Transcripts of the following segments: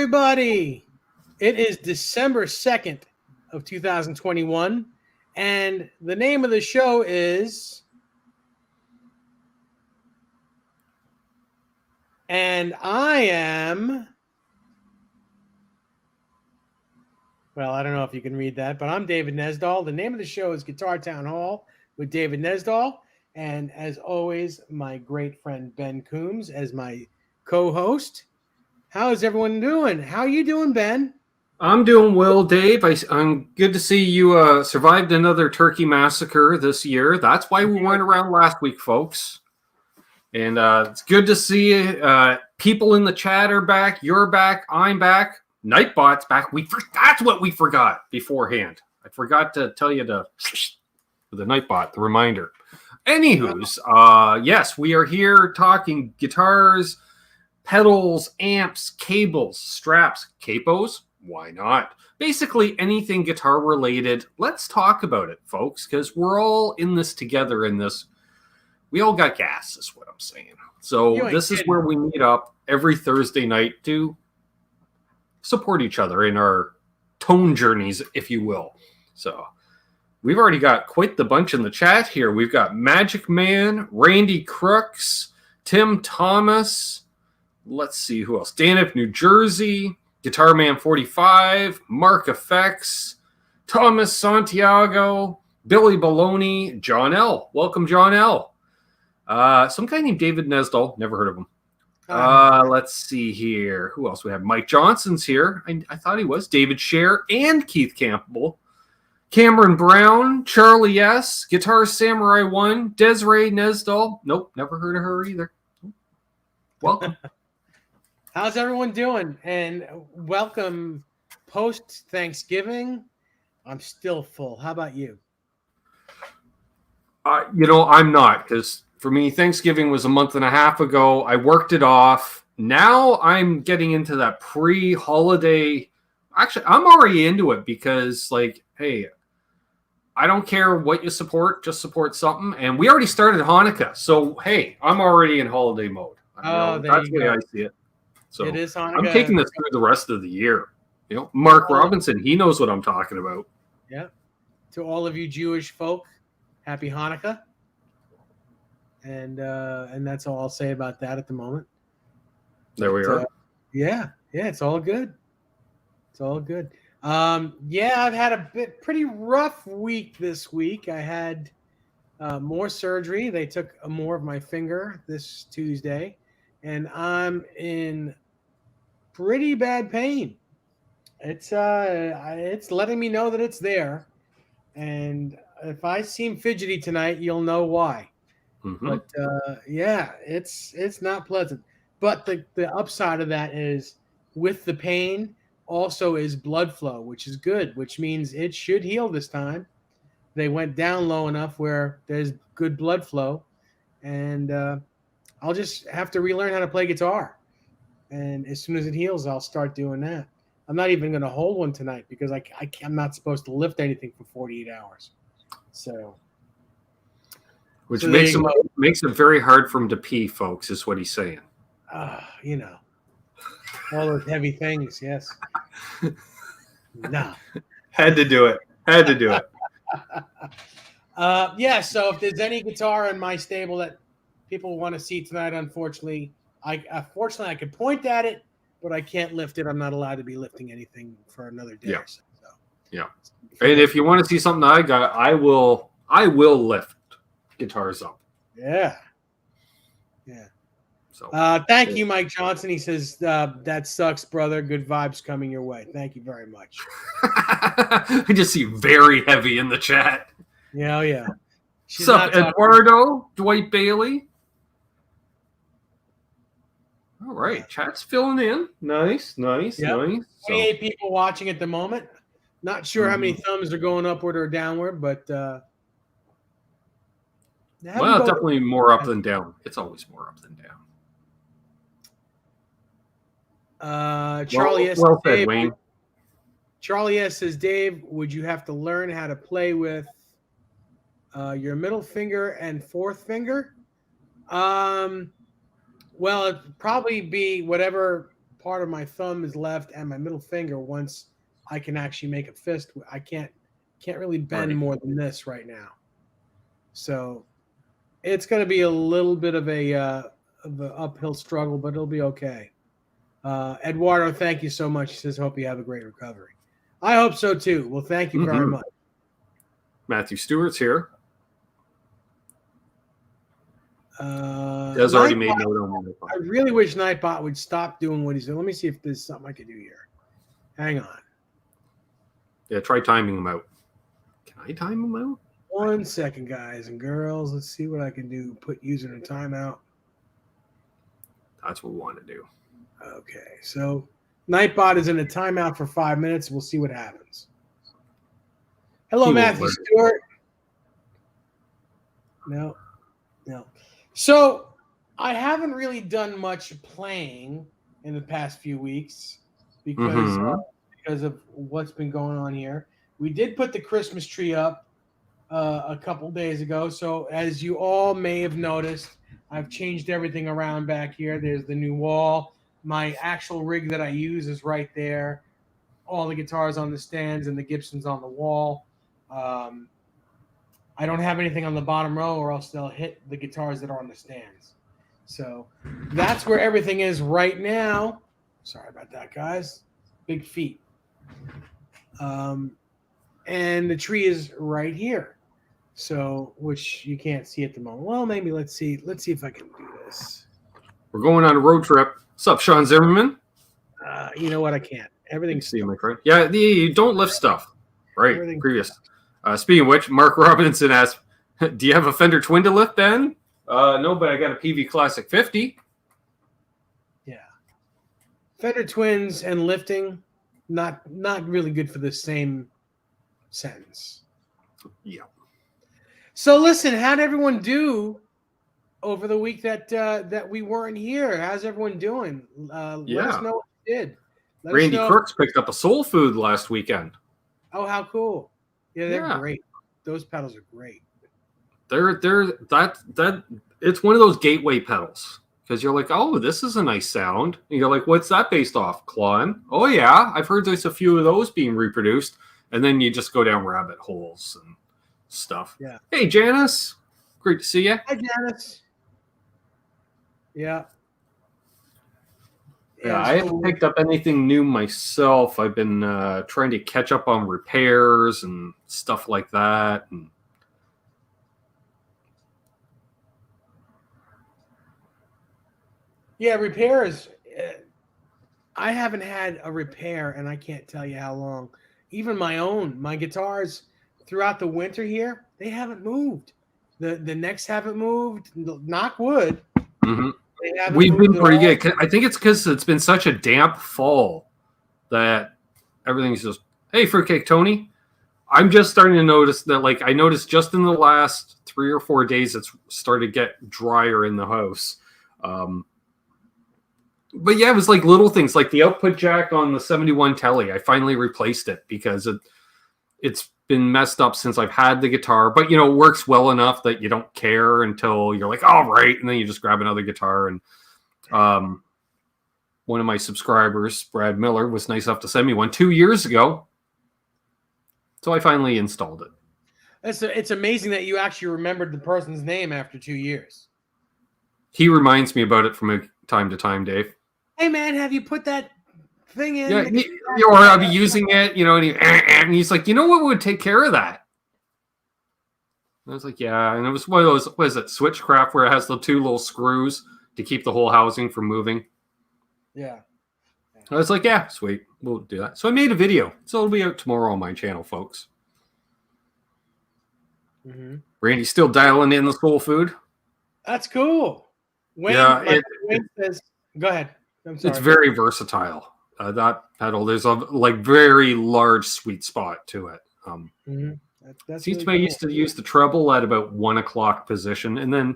everybody. It is December 2nd of 2021, and the name of the show is And I am... Well, I don't know if you can read that, but I'm David NESDALL. The name of the show is Guitar Town Hall with David NESDALL, and as always, my great friend Ben Coombs as my co-host. How is everyone doing? How are you doing, Ben? I'm doing well, Dave. I'm good to see you survived another turkey massacre this year. That's why we weren't around last week, folks. And it's good to see people in the chat are back. You're back. I'm back. Nightbot's back. That's what we forgot beforehand. I forgot to tell you the Nightbot, the reminder. Anywho's, yes, we are here talking guitars, pedals, amps, cables, straps, capos. Why not? Basically anything guitar related. Let's talk about it, folks, because we're all in this together in this. We all got gas, is what I'm saying. So this is where we meet up every Thursday night to support each other in our tone journeys, if you will. So we've already got quite the bunch in the chat here. We've got Magic Man, Randy Crooks, Tim Thomas. Let's see who else. Danip, New Jersey. Guitar Man 45, Mark Effects, Thomas Santiago, Billy Baloney, John L. Welcome, John L. Some guy named David NESDALL. Never heard of him. Let's see here. Who else we have? Mike Johnson's here. I thought he was. David Scher and Keith Campbell. Cameron Brown, Charlie S., Guitar Samurai 1, Desiree NESDALL. Nope, never heard of her either. Welcome. How's everyone doing? And welcome post-Thanksgiving. I'm still full. How about you? I'm not, because for me, Thanksgiving was a month and a half ago. I worked it off. Now I'm getting into that pre-holiday. Actually, I'm already into it because, hey, I don't care what you support. Just support something. And we already started Hanukkah. So, hey, I'm already in holiday mode. That's the way I see it. So it is Hanukkah. I'm taking this through the rest of the year. Mark Robinson, he knows what I'm talking about. Yeah. To all of you Jewish folk, happy Hanukkah. And that's all I'll say about that at the moment. There we are. Yeah, it's all good. It's all good. I've had a pretty rough week this week. I had more surgery. They took more of my finger this Tuesday, and I'm in pretty bad pain. It's letting me know that it's there, and if I seem fidgety tonight, you'll know why. Mm-hmm. But it's not pleasant. But the upside of that is, with the pain also is blood flow, which is good, which means it should heal this time. They went down low enough where there's good blood flow, and I'll just have to relearn how to play guitar. And as soon as it heals, I'll start doing that. I'm not even going to hold one tonight because I'm not supposed to lift anything for 48 hours. Which makes it very hard for him to pee, folks, is what he's saying. All those heavy things, yes. No. Had to do it. So if there's any guitar in my stable that people want to see tonight, unfortunately, I could point at it, but I can't lift it. I'm not allowed to be lifting anything for another day. Yeah. Yeah. And if you want to see something I got, I will lift guitars up. Yeah. Yeah. So thank you, Mike Johnson. He says, that sucks, brother. Good vibes coming your way. Thank you very much. I just see very heavy in the chat. Yeah. What's up, Eduardo? Dwight Bailey? All right, chat's filling in. Nice. 28 people watching at the moment. Not sure how many thumbs are going upward or downward, but definitely more up than down. It's always more up than down. Charlie S. Well said, Wayne. Charlie S. says, Dave, would you have to learn how to play with your middle finger and fourth finger? Well, it'd probably be whatever part of my thumb is left and my middle finger once I can actually make a fist. I can't really bend Right. more than this right now. So it's going to be a little bit of an uphill struggle, but it'll be okay. Eduardo, thank you so much. He says, hope you have a great recovery. I hope so too. Well, thank you very much. Matthew Stewart's here. Has already made note on that. I really wish Nightbot would stop doing what he's doing. Let me see if there's something I can do here. Hang on. Yeah, try timing him out. Can I time him out? 1 second, guys and girls. Let's see what I can do. Put user in timeout. That's what we want to do. Okay, so Nightbot is in a timeout for 5 minutes. We'll see what happens. Hello, Matthew Stewart. No. So I haven't really done much playing in the past few weeks because of what's been going on here. We did put the Christmas tree up a couple days ago. So as you all may have noticed, I've changed everything around back here. There's the new wall. My actual rig that I use is right there. All the guitars on the stands and the Gibsons on the wall. I don't have anything on the bottom row or else they'll hit the guitars that are on the stands. So that's where everything is right now. Sorry about that, guys. Big feet. And the tree is right here. So, which you can't see at the moment. Well, maybe let's see. Let's see if I can do this. We're going on a road trip. What's up, Sean Zimmerman? You know what? I can't. Everything's see my friend. Yeah, you don't lift stuff. Right. Previous. Stuck. Speaking of which, Mark Robinson asked, "Do you have a Fender Twin to lift, Ben?" No, but I got a PV Classic 50. Yeah. Fender Twins and lifting, not really good for the same sentence. Yeah. So listen, how'd everyone do over the week that we weren't here? How's everyone doing? Let us know what you did. Randy Crooks picked up a Soul Food last weekend. Oh, how cool! Yeah, they're great. Those pedals are great. They're it's one of those gateway pedals because you're like, oh, this is a nice sound. And you're like, what's that based off? Klon? Oh yeah, I've heard there's a few of those being reproduced, and then you just go down rabbit holes and stuff. Yeah. Hey, Janice, great to see you. Hi, Janice. Yeah. Yeah, I haven't picked up anything new myself. I've been trying to catch up on repairs and stuff like that. And yeah, repairs. I haven't had a repair, and I can't tell you how long. Even my guitars throughout the winter here, they haven't moved. The necks haven't moved. Knock wood. Mm-hmm. We've been pretty good. I think it's because it's been such a damp fall that everything's just, hey, Fruitcake Tony. I'm just starting to notice that, like, I noticed just in the last 3 or 4 days, it's started to get drier in the house. But yeah, it was like little things, like the output jack on the 71 Telly. I finally replaced it because it's been messed up since I've had the guitar, but it works well enough that you don't care until you're like, all right, and then you just grab another guitar. And one of my subscribers, Brad Miller, was nice enough to send me one 2 years ago, so I finally installed it. It's amazing that you actually remembered the person's name after 2 years. He reminds me about it from time to time, Dave. Hey man, have you put that thing in? Yeah, or I'll be using it, and he's like, what would take care of that? And I was like, yeah. And it was one of those, what is it, Switchcraft, where it has the 2 little screws to keep the whole housing from moving. Yeah. I was like, yeah, sweet. We'll do that. So I made a video. So it'll be out tomorrow on my channel, folks. Mm-hmm. Randy's still dialing in the Soul Food. That's cool. Wayne says, go ahead. I'm sorry. It's very versatile. That pedal, there's a very large sweet spot to it. That's seems really to me I used to use the treble at about 1 o'clock position, and then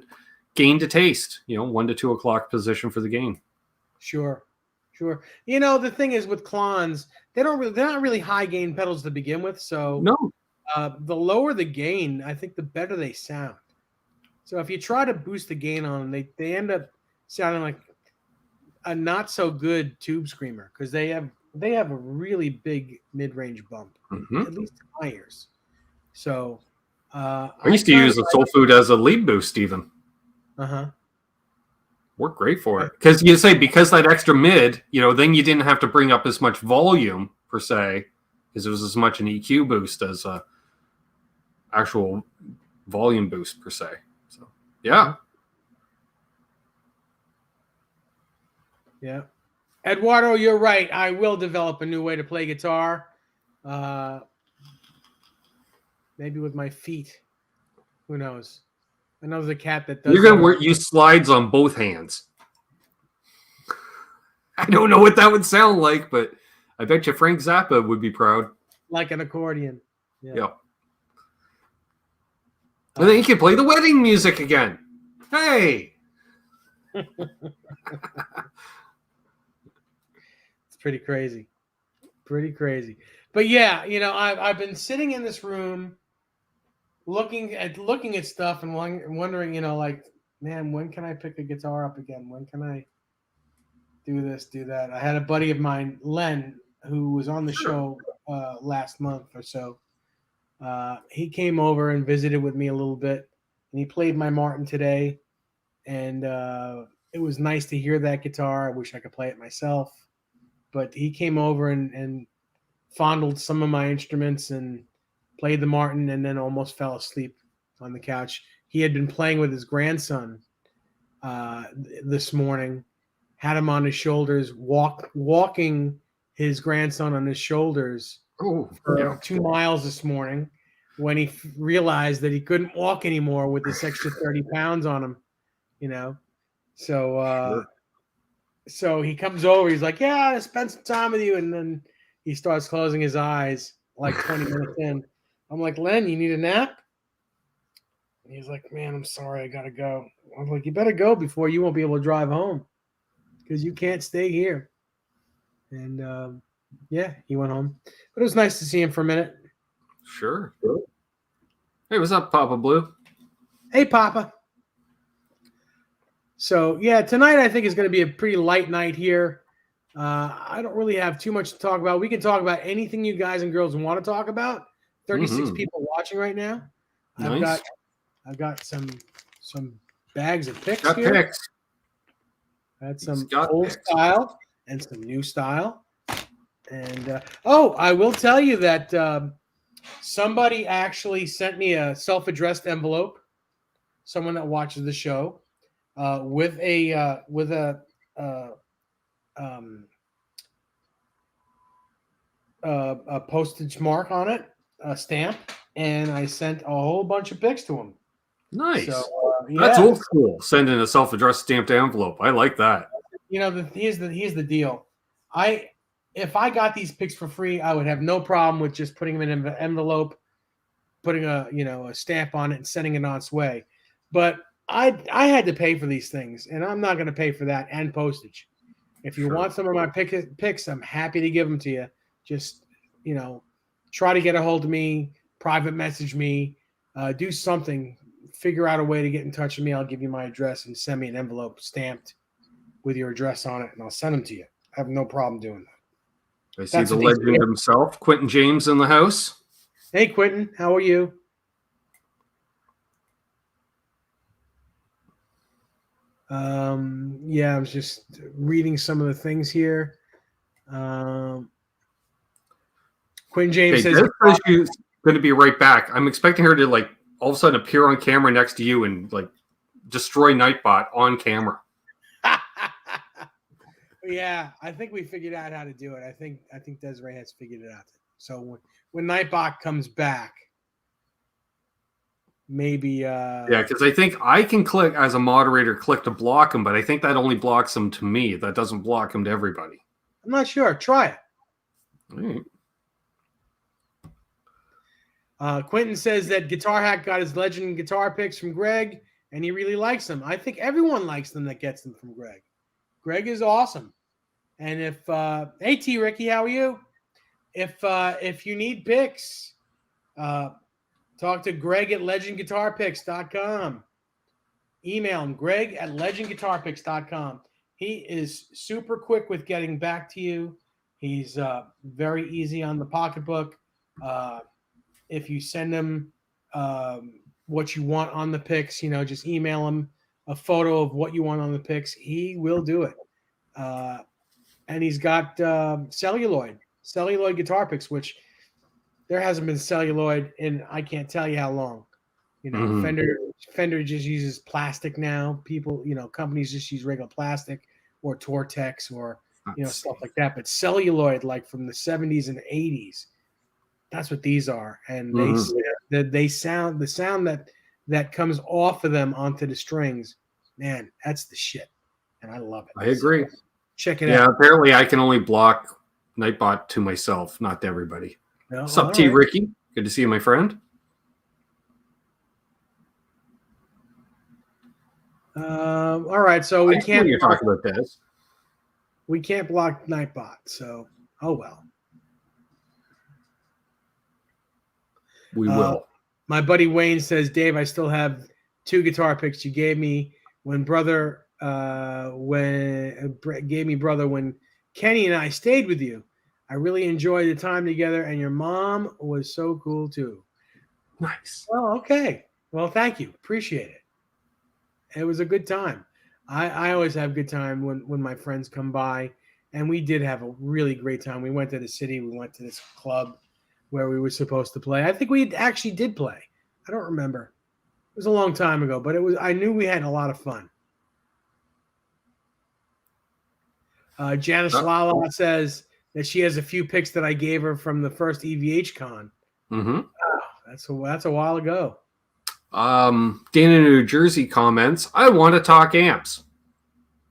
gain to taste. 1 to 2 o'clock position for the gain. Sure. The thing is with Klons, they're not really high gain pedals to begin with. So no, the lower the gain, I think the better they sound. So if you try to boost the gain on them, they end up sounding like a not so good tube screamer because they have a really big mid range bump, Mhm. at least in my ears. So I I used to kind use the Soul Food as a lead boost, even. of Worked great for it. Because you say, because that extra mid, then you didn't have to bring up as much volume, per se, because it was as much an EQ boost as a actual volume boost, per se. So, yeah. Yeah. Eduardo, you're right. I will develop a new way to play guitar. Maybe with my feet. Who knows? I know there's a cat that does You're going that. to use slides on both hands. I don't know what that would sound like, but I bet you Frank Zappa would be proud. Like an accordion. Yeah. And then you can play the wedding music again. Hey! It's pretty crazy. Pretty crazy. But yeah, I've been sitting in this room looking at stuff and wondering, like, man, when can I pick a guitar up again? When can I do this, do that? I had a buddy of mine, Len, who was on the show last month or so. He came over and visited with me a little bit, and he played my Martin today, and it was nice to hear that guitar. I wish I could play it myself, but he came over and fondled some of my instruments and played the Martin, and then almost fell asleep on the couch. He had been playing with his grandson this morning, had him on his shoulders, walking his grandson on his shoulders for 2 miles this morning when he realized that he couldn't walk anymore with this extra 30 pounds on him, So, so he comes over. He's like, yeah, I spent some time with you. And then he starts closing his eyes like 20 minutes in. I'm like, Len, you need a nap? And he's like, man, I'm sorry. I got to go. I'm like, you better go before you won't be able to drive home because you can't stay here. And yeah, he went home. But it was nice to see him for a minute. Sure. Hey, what's up, Papa Blue? Hey, Papa. So, yeah, tonight I think is going to be a pretty light night here. I don't really have too much to talk about. We can talk about anything you guys and girls want to talk about. 36 people watching right now. Nice. I've got some bags of picks Got here. picks. I had some old style and some new style. And I will tell you that somebody actually sent me a self-addressed envelope. Someone that watches the show with a postage mark on it, a stamp, and I sent a whole bunch of pics to him. Nice. So, That's old school. Sending a self-addressed stamped envelope. I like that. Here's the deal. If I got these pics for free, I would have no problem with just putting them in an envelope, putting a stamp on it, and sending it on its way. But I had to pay for these things, and I'm not going to pay for that and postage. If you want some of my pics, I'm happy to give them to you. Just try to get a hold of me, private message me, do something. Figure out a way to get in touch with me. I'll give you my address and send me an envelope stamped with your address on it, and I'll send them to you. I have no problem doing that. I see the legend himself, Quentin James, in the house. Hey, Quentin, how are you? Yeah, I was just reading some of the things here. Quentin James says she's going to be right back. I'm expecting her to all of a sudden appear on camera next to you and destroy Nightbot on camera. Yeah, I think we figured out how to do it. I think Desiree has figured it out. So when Nightbot comes back, maybe yeah, because I think I can click as a moderator, click to block him, but I think that only blocks him to me. That doesn't block him to everybody. I'm not sure. Try it. All right. Quentin says that Guitar Hack got his legend guitar picks from Greg, and he really likes them. I think everyone likes them that gets them from Greg. Greg is awesome. And if hey T Ricky, how are you? If you need picks, talk to Greg at legendguitarpicks.com. Email him, Greg at legendguitarpicks.com. He is super quick with getting back to you. He's very easy on the pocketbook. If you send him what you want on the picks, just email him a photo of what you want on the picks. He will do it. And he's got celluloid guitar picks, which there hasn't been celluloid in I can't tell you how long. Fender just uses plastic now. People, companies just use regular plastic or Tortex or stuff like that. But celluloid, like from the 70s and 80s, that's what these are. And they sound the sound that comes off of them onto the strings. Man, that's the shit, and I love it. I agree. So, check it out. Yeah, apparently I can only block Nightbot to myself, not to everybody. Sup, T. Right. Ricky? Good to see you, my friend. All right, so we can't. You're talking about this. We can't block Nightbot, so oh well. We will. My buddy Wayne says, Dave, I still have 2 guitar picks you gave me when Kenny and I stayed with you. I really enjoyed the time together, and your mom was so cool too. Nice. Well, okay. Well, thank you. Appreciate it. It was a good time. I always have a good time when my friends come by, and we did have a really great time. We went to the city. We went to this club where we were supposed to play. I think we actually did play. I don't remember. It was a long time ago, but I knew we had a lot of fun. Janice Lala says that she has a few picks that I gave her from the first EVH Con. Wow, that's a while ago. Dana New Jersey comments, I want to talk amps.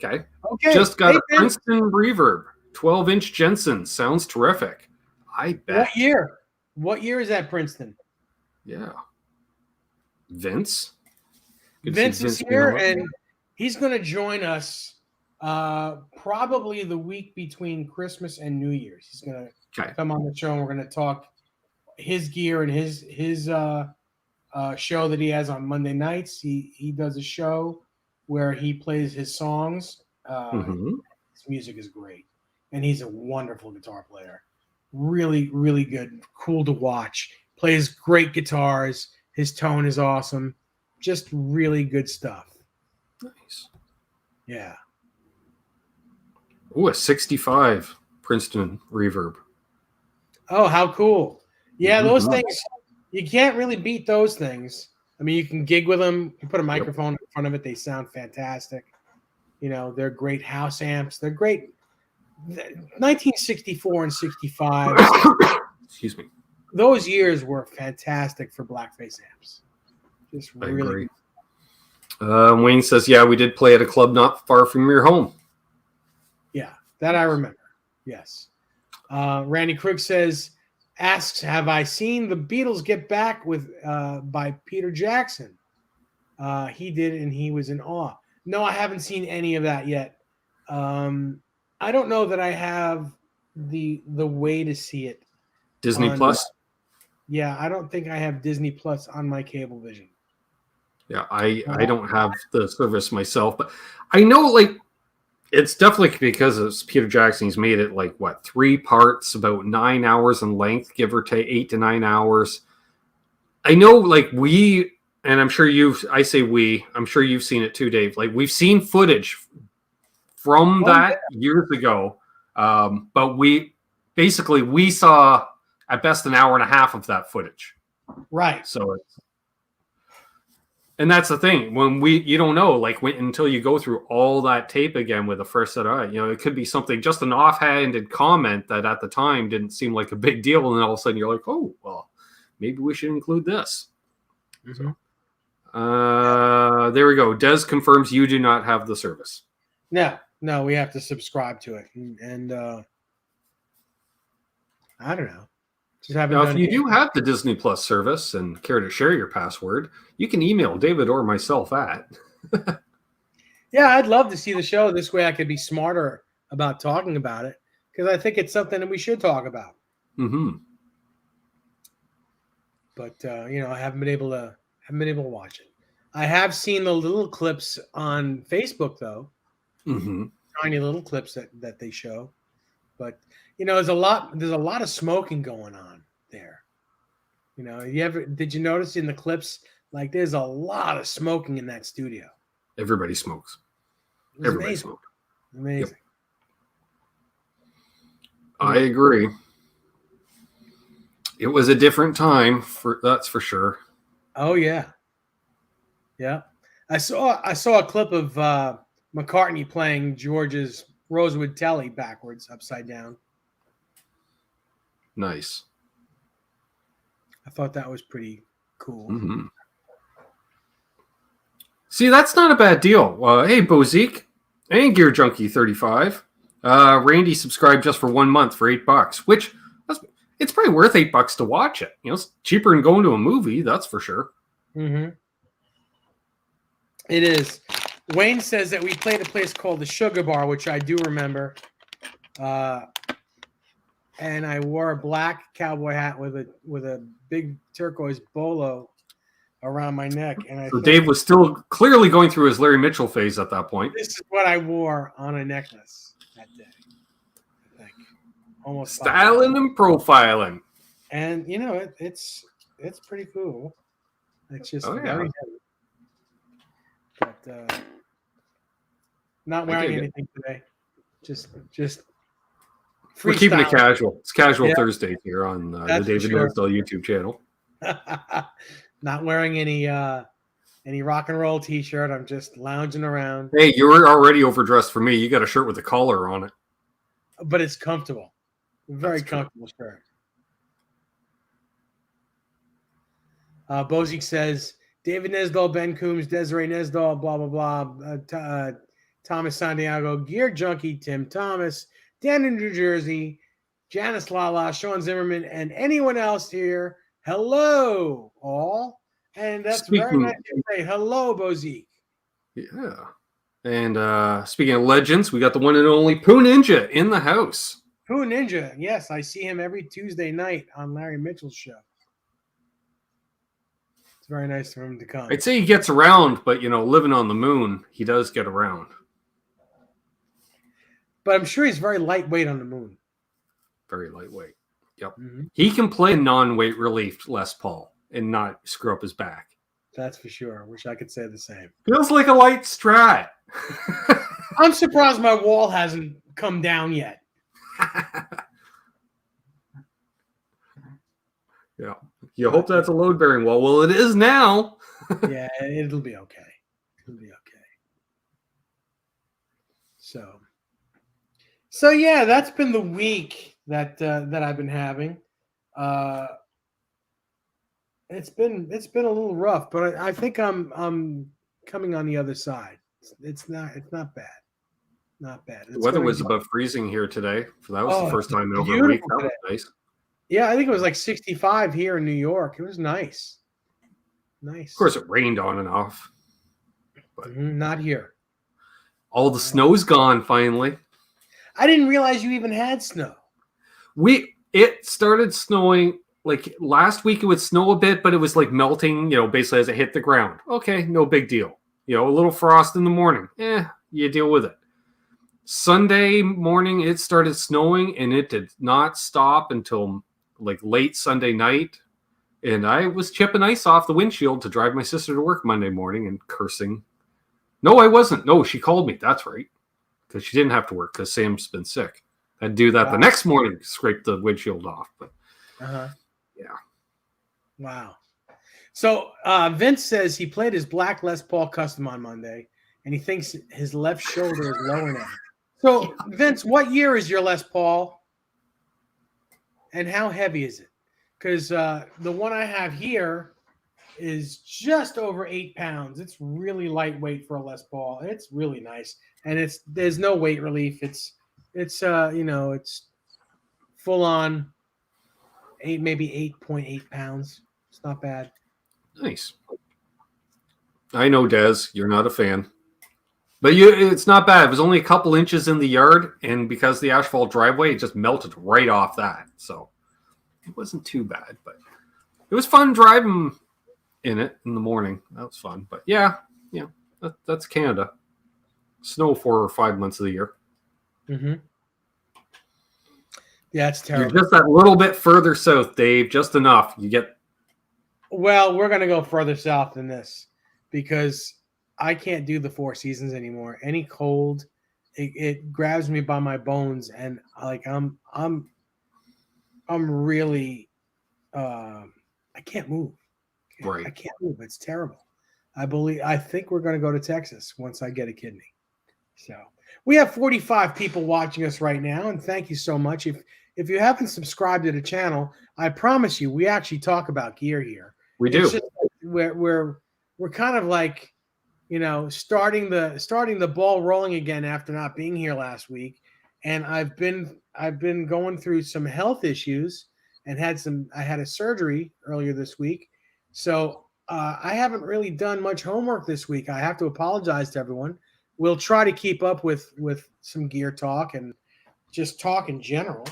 Okay. Just got a Princeton Reverb, 12-inch Jensen. Sounds terrific. I bet. What year is that, Princeton? Yeah. Vince is here, and he's going to join us probably the week between Christmas and New Year's. He's going to come on the show, and we're going to talk his gear and his show that he has on Monday nights. He does a show where he plays his songs. His music is great, and he's a wonderful guitar player. Really, really good. Cool to watch. Plays great guitars. His tone is awesome. Just really good stuff. Nice. Yeah. Ooh, a 65 Princeton Reverb. Oh, how cool. Yeah, those things, you can't really beat those things. I mean, you can gig with them. You put a microphone in front of it. They sound fantastic. They're great house amps. They're great. 1964 and 65. Excuse me. Those years were fantastic for blackface amps. Just I really. Agree. Wayne says, yeah, we did play at a club not far from your home. Yeah, that I remember. Yes. Randy Krug asks, have I seen the Beatles Get Back with by Peter Jackson? He did, and he was in awe. No, I haven't seen any of that yet. I don't know that I have the way to see it. Disney Plus? Yeah, I don't think I have Disney Plus on my Cablevision. Yeah, I don't have the service myself, but I know it's definitely because it's Peter Jackson. He's made it 3 parts, about 9 hours in length, give or take 8 to 9 hours. I know and I'm sure I'm sure you've seen it too, Dave. We've seen footage from that years ago. But we saw at best an hour and a half of that footage. Right. So and that's the thing when you don't know until you go through all that tape again with the first set of, it could be something, just an offhanded comment that at the time didn't seem like a big deal. And then all of a sudden you're like, oh, well, maybe we should include this. Mm-hmm. So, there we go. Des confirms you do not have the service. No, we have to subscribe to it. And I don't know. Now, if you do have the Disney Plus service and care to share your password, you can email David or myself at. Yeah, I'd love to see the show. This way I could be smarter about talking about it, because I think it's something that we should talk about. Mm-hmm. But I haven't been able to watch it. I have seen the little clips on Facebook though. Mm-hmm. tiny little clips that they show, but there's a lot of smoking going on there. Did you notice in the clips, like there's a lot of smoking in that studio? Everybody smokes. Everybody smokes. Amazing. Yep. I agree. It was a different time, that's for sure. Oh yeah. I saw a clip of McCartney playing George's Rosewood Telly backwards, upside down. Nice. I thought that was pretty cool. Mm-hmm. See, that's not a bad deal. Hey, Bozique and Gear Junkie 35. Randy subscribed just for 1 month for $8, which it's probably worth $8 to watch it. It's cheaper than going to a movie, that's for sure. Mm-hmm. It is. Wayne says that we played a place called the Sugar Bar, which I do remember. And I wore a black cowboy hat with a big turquoise bolo around my neck. And so Dave was still clearly going through his Larry Mitchell phase at that point. This is what I wore on a necklace that day. I think almost styling and profiling. And it's pretty cool. It's just very heavy. But not wearing anything today. Just we're keeping it casual. It's casual Thursday here on the David NESDALL YouTube channel. Not wearing any rock and roll t-shirt. I'm just lounging around. Hey, you were already overdressed for me. You got a shirt with a collar on it. But it's comfortable. Very comfortable shirt. Bozic says, David NESDALL, Ben Coombs, Desiree NESDALL, blah, blah, blah. Thomas Santiago, Gear Junkie, Tim Thomas, Dan in New Jersey, Janice Lala, Sean Zimmerman, and anyone else here. Hello, all. And that's very nice to say. Hello, Bozic. Yeah. And speaking of legends, we got the one and only Pooh Ninja in the house. Pooh Ninja. Yes, I see him every Tuesday night on Larry Mitchell's show. It's very nice for him to come. I'd say he gets around, but, living on the moon, he does get around. But I'm sure he's very lightweight on the moon. Very lightweight. Yep. Mm-hmm. He can play non-weight relief Les Paul and not screw up his back. That's for sure. Wish I could say the same. Feels like a light Strat. I'm surprised my wall hasn't come down yet. Yeah. You hope that's a load-bearing wall. Well, it is now. Yeah, it'll be okay. It'll be okay. So yeah, that's been the week that I've been having. It's been a little rough, but I think I'm coming on the other side. It's not bad. Not bad. The weather was above freezing here today. So that was the first time in over a week. That was nice. Yeah, I think it was like 65 here in New York. It was nice. Nice. Of course, it rained on and off. But not here. All the snow's gone finally. I didn't realize you even had snow. It started snowing like last week. It would snow a bit, but it was like melting, basically as it hit the ground. Okay, no big deal. A little frost in the morning. You deal with it. Sunday morning, it started snowing, and it did not stop until like late Sunday night. And I was chipping ice off the windshield to drive my sister to work Monday morning and cursing. No, I wasn't. No, she called me. That's right. Because she didn't have to work because Sam's been sick. I'd do that the next morning, scrape the windshield off. But yeah. Wow. So Vince says he played his black Les Paul Custom on Monday, and he thinks his left shoulder is lower now. So, Vince, what year is your Les Paul, and how heavy is it? Because the one I have here is just over 8 pounds. It's really lightweight for a Les Paul. It's really nice, and there's no weight relief. It's full on maybe 8.8 pounds. It's not bad. Nice. I know, Des, you're not a fan. But it's not bad. It was only a couple inches in the yard, and because the asphalt driveway, it just melted right off that. So it wasn't too bad, but it was fun driving in it in the morning. That was fun. But yeah, that's Canada. Snow 4 or 5 months of the year. Mm-hmm. Yeah, it's You're terrible. just that little bit further south, Dave. Just enough. You get. Well, we're gonna go further south than this because I can't do the Four Seasons anymore. Any cold, it grabs me by my bones, and like I'm really I can't move. I Right. can't move. It's terrible. I think we're gonna go to Texas once I get a kidney. So we have 45 people watching us right now, and thank you so much. If you haven't subscribed to the channel, I promise you, we actually talk about gear here. We It's do. just we're kind of like, starting the ball rolling again after not being here last week, and I've been going through some health issues and I had a surgery earlier this week, so I haven't really done much homework this week. I have to apologize to everyone. We'll try to keep up with some gear talk and just talk in general.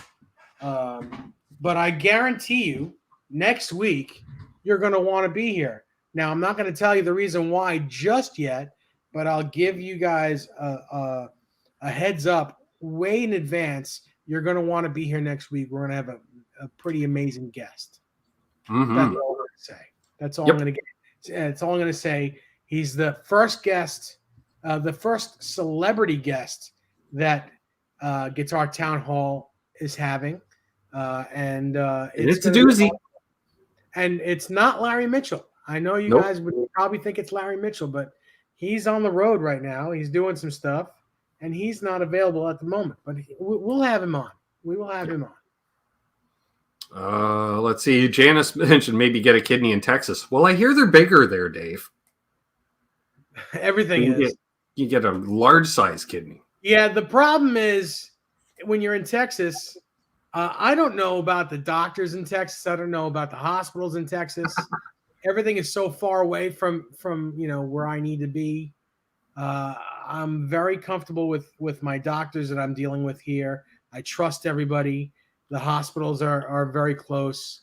But I guarantee you, next week you're going to want to be here. Now, I'm not going to tell you the reason why just yet, but I'll give you guys a heads up way in advance. You're going to want to be here next week. We're going to have a pretty amazing guest. Mm-hmm. That's all I'm going to say. That's all Yep. I'm going to get. That's all I'm going to say. He's the first guest, the first celebrity guest that Guitar Town Hall is having. And It's a gonna be doozy. awesome. And it's not Larry Mitchell. I know you Nope. guys would probably think it's Larry Mitchell, but he's on the road right now. He's doing some stuff, and he's not available at the moment. But we'll have him on. We will have him on. Let's see. Janice mentioned maybe get a kidney in Texas. Well, I hear they're bigger there, Dave. Everything is. You get a large size kidney. Yeah, the problem is when you're in Texas, I don't know about the doctors in Texas. I don't know about the hospitals in Texas. Everything is so far away from where I need to be. I'm very comfortable with my doctors that I'm dealing with here. I trust everybody. The hospitals are very close.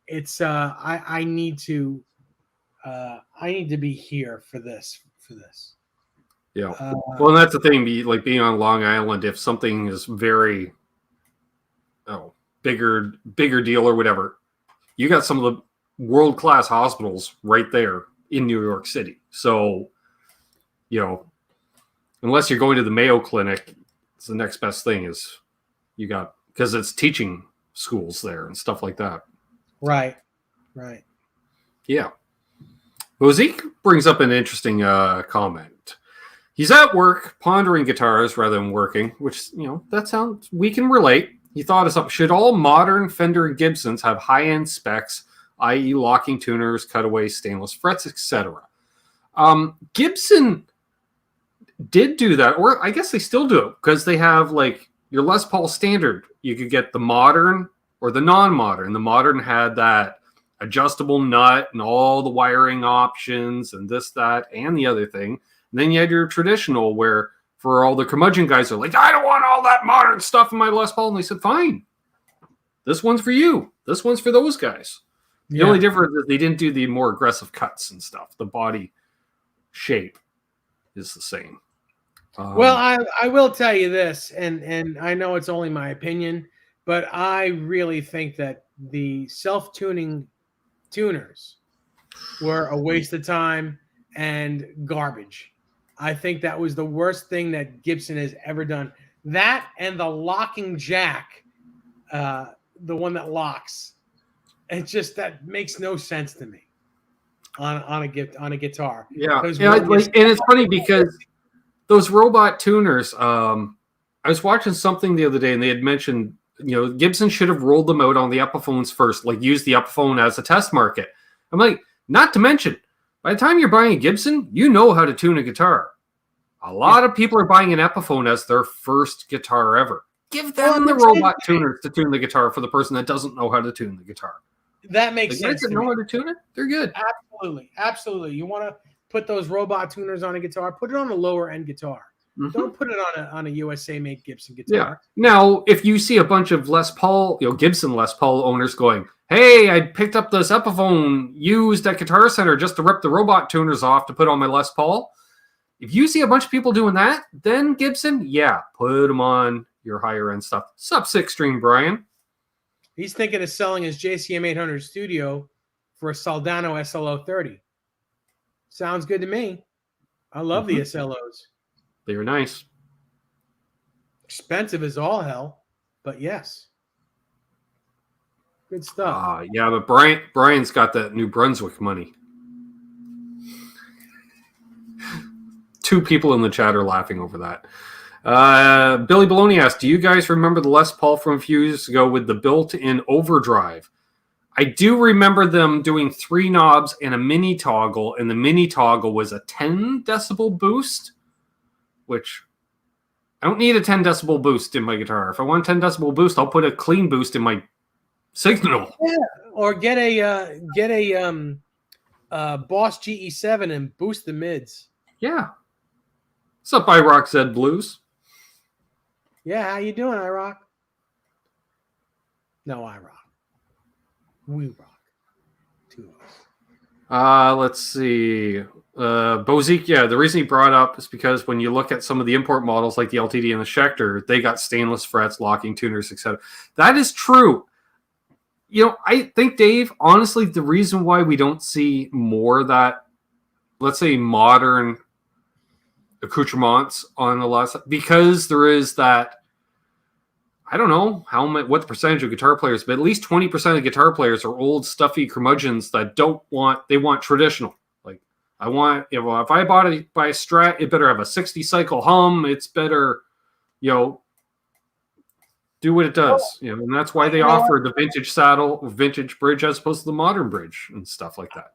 It's I need to be here for this. Yeah. Well, and that's the thing. Like being on Long Island, if something is very, bigger deal or whatever, you got some of the world-class hospitals right there in New York City. So, unless you're going to the Mayo Clinic, it's the next best thing is you got, because it's teaching schools there and stuff like that. Right. Yeah. Well, Zeke brings up an interesting comment. He's at work pondering guitars rather than working, which, that sounds, we can relate. He thought of something. Should all modern Fender and Gibsons have high-end specs, i.e. locking tuners, cutaway stainless frets, etc.? Gibson did do that, or I guess they still do it, because they have like your Les Paul standard. You could get the modern or the non-modern. The modern had that adjustable nut and all the wiring options and this, that, and the other thing. And then you had your traditional where for all the curmudgeon guys are like, I don't want all that modern stuff in my Les Paul. And they said, fine. This one's for you. This one's for those guys. The only difference is they didn't do the more aggressive cuts and stuff. The body shape is the same. Well, I will tell you this, and I know it's only my opinion, but I really think that the self-tuning tuners were a waste of time and garbage. I think that was the worst thing that Gibson has ever done. That and the locking jack, the one that locks, that makes no sense to me on a guitar. Yeah, and it's funny because those robot tuners. I was watching something the other day, and they had mentioned, Gibson should have rolled them out on the Epiphones first, like use the Epiphone as a test market. I'm like, not to mention, by the time you're buying a Gibson, you know how to tune a guitar. A lot of people are buying an Epiphone as their first guitar ever. Give them the robot tuners to tune the guitar for the person that doesn't know how to tune the guitar. That makes sense. The guys that know how to tune it, they're good. Absolutely. You want to put those robot tuners on a guitar, put it on a lower end guitar. Mm-hmm. Don't put it on a USA made Gibson guitar. Yeah. Now, if you see a bunch of Les Paul, Gibson Les Paul owners going, hey, I picked up this Epiphone used at Guitar Center just to rip the robot tuners off to put on my Les Paul. If you see a bunch of people doing that, then Gibson, put them on your higher end stuff. Sub 6 string, Brian. He's thinking of selling his JCM 800 Studio for a Soldano SLO 30. Sounds good to me. I love the SLOs. They're nice. Expensive as all hell, but yes. Good stuff. Yeah, but Brian's got that New Brunswick money. 2 people in the chat are laughing over that. Billy Baloney asked, do you guys remember the Les Paul from a few years ago with the built-in overdrive? I do remember them doing 3 knobs and a mini toggle, and the mini toggle was a 10 decibel boost, which I don't need a 10 decibel boost in my guitar. If I want a 10 decibel boost, I'll put a clean boost in my signal. Yeah, or get a Boss GE7 and boost the mids. Yeah. What's up, iRock Zed Blues? Yeah, how you doing, iRock? No, iRock. We rock. 2 of us. Let's see. Bozique, yeah, the reason he brought up is because when you look at some of the import models like the LTD and the Schecter, they got stainless frets, locking tuners, etc. That is true. You know, I think, Dave, honestly, the reason why we don't see more of that, let's say, modern accoutrements on a lot of, because there is that, I don't know what the percentage of guitar players, but at least 20% of guitar players are old, stuffy curmudgeons that they want traditional. Like, I want, if I buy a Strat, it better have a 60 cycle hum. It's better, do what it does. And that's why they offer the vintage saddle, vintage bridge, as opposed to the modern bridge and stuff like that.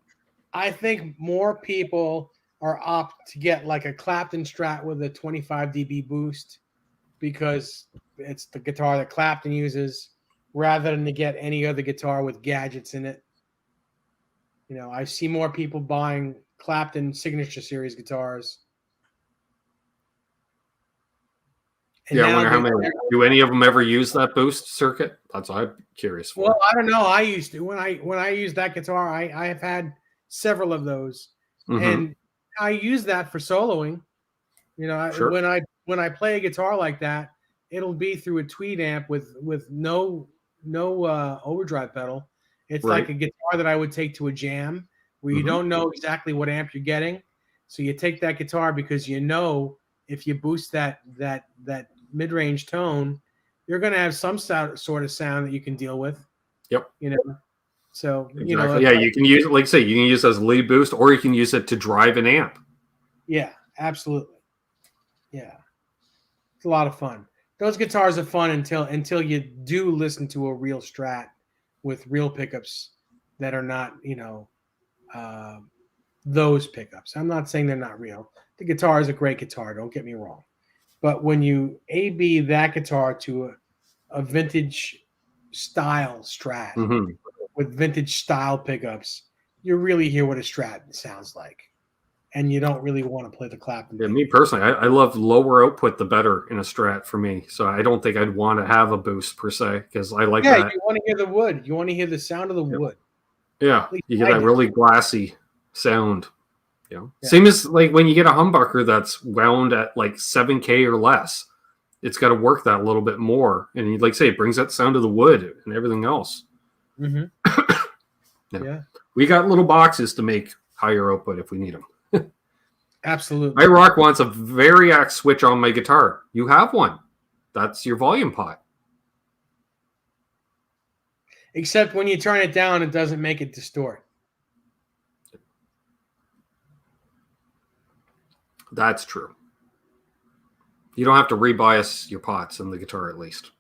I think more people are opt to get like a Clapton Strat with a 25 dB boost because it's the guitar that Clapton uses, rather than to get any other guitar with gadgets in it. I see more people buying Clapton Signature Series guitars. And I wonder how many. Do any of them ever use that boost circuit? That's what I'm curious for. Well, I don't know. I used to. When I used that guitar, I have had several of those, and I use that for soloing. Sure. When I play a guitar like that, it'll be through a Tweed amp with no overdrive pedal. It's like a guitar that I would take to a jam where you don't know exactly what amp you're getting. So you take that guitar because if you boost that mid-range tone, you're going to have some sort of sound that you can deal with. Yep. So exactly. You can use it, like say, you can use it as a lead boost, or you can use it to drive an amp. Yeah, absolutely. Yeah, it's a lot of fun. Those guitars are fun until you do listen to a real Strat with real pickups that are not, those pickups. I'm not saying they're not real. The guitar is a great guitar. Don't get me wrong. But when you A/B that guitar to a vintage style Strat with vintage style pickups, you really hear what a Strat sounds like. And you don't really want to play the Clapton. Yeah, me personally, I love lower output the better in a Strat for me. So I don't think I'd want to have a boost per se because I like that. Yeah, you want to hear the wood. You want to hear the sound of the wood. Yeah, you get that really glassy sound. Same as like when you get a humbucker that's wound at like 7K or less. It's got to work that a little bit more. And like say, it brings that sound of the wood and everything else. Yeah. We got little boxes to make higher output if we need them. Absolutely. iRock wants a Variac switch on my guitar. You have one. That's your volume pot. Except when you turn it down, it doesn't make it distort. That's true. You don't have to rebias your pots in the guitar, at least.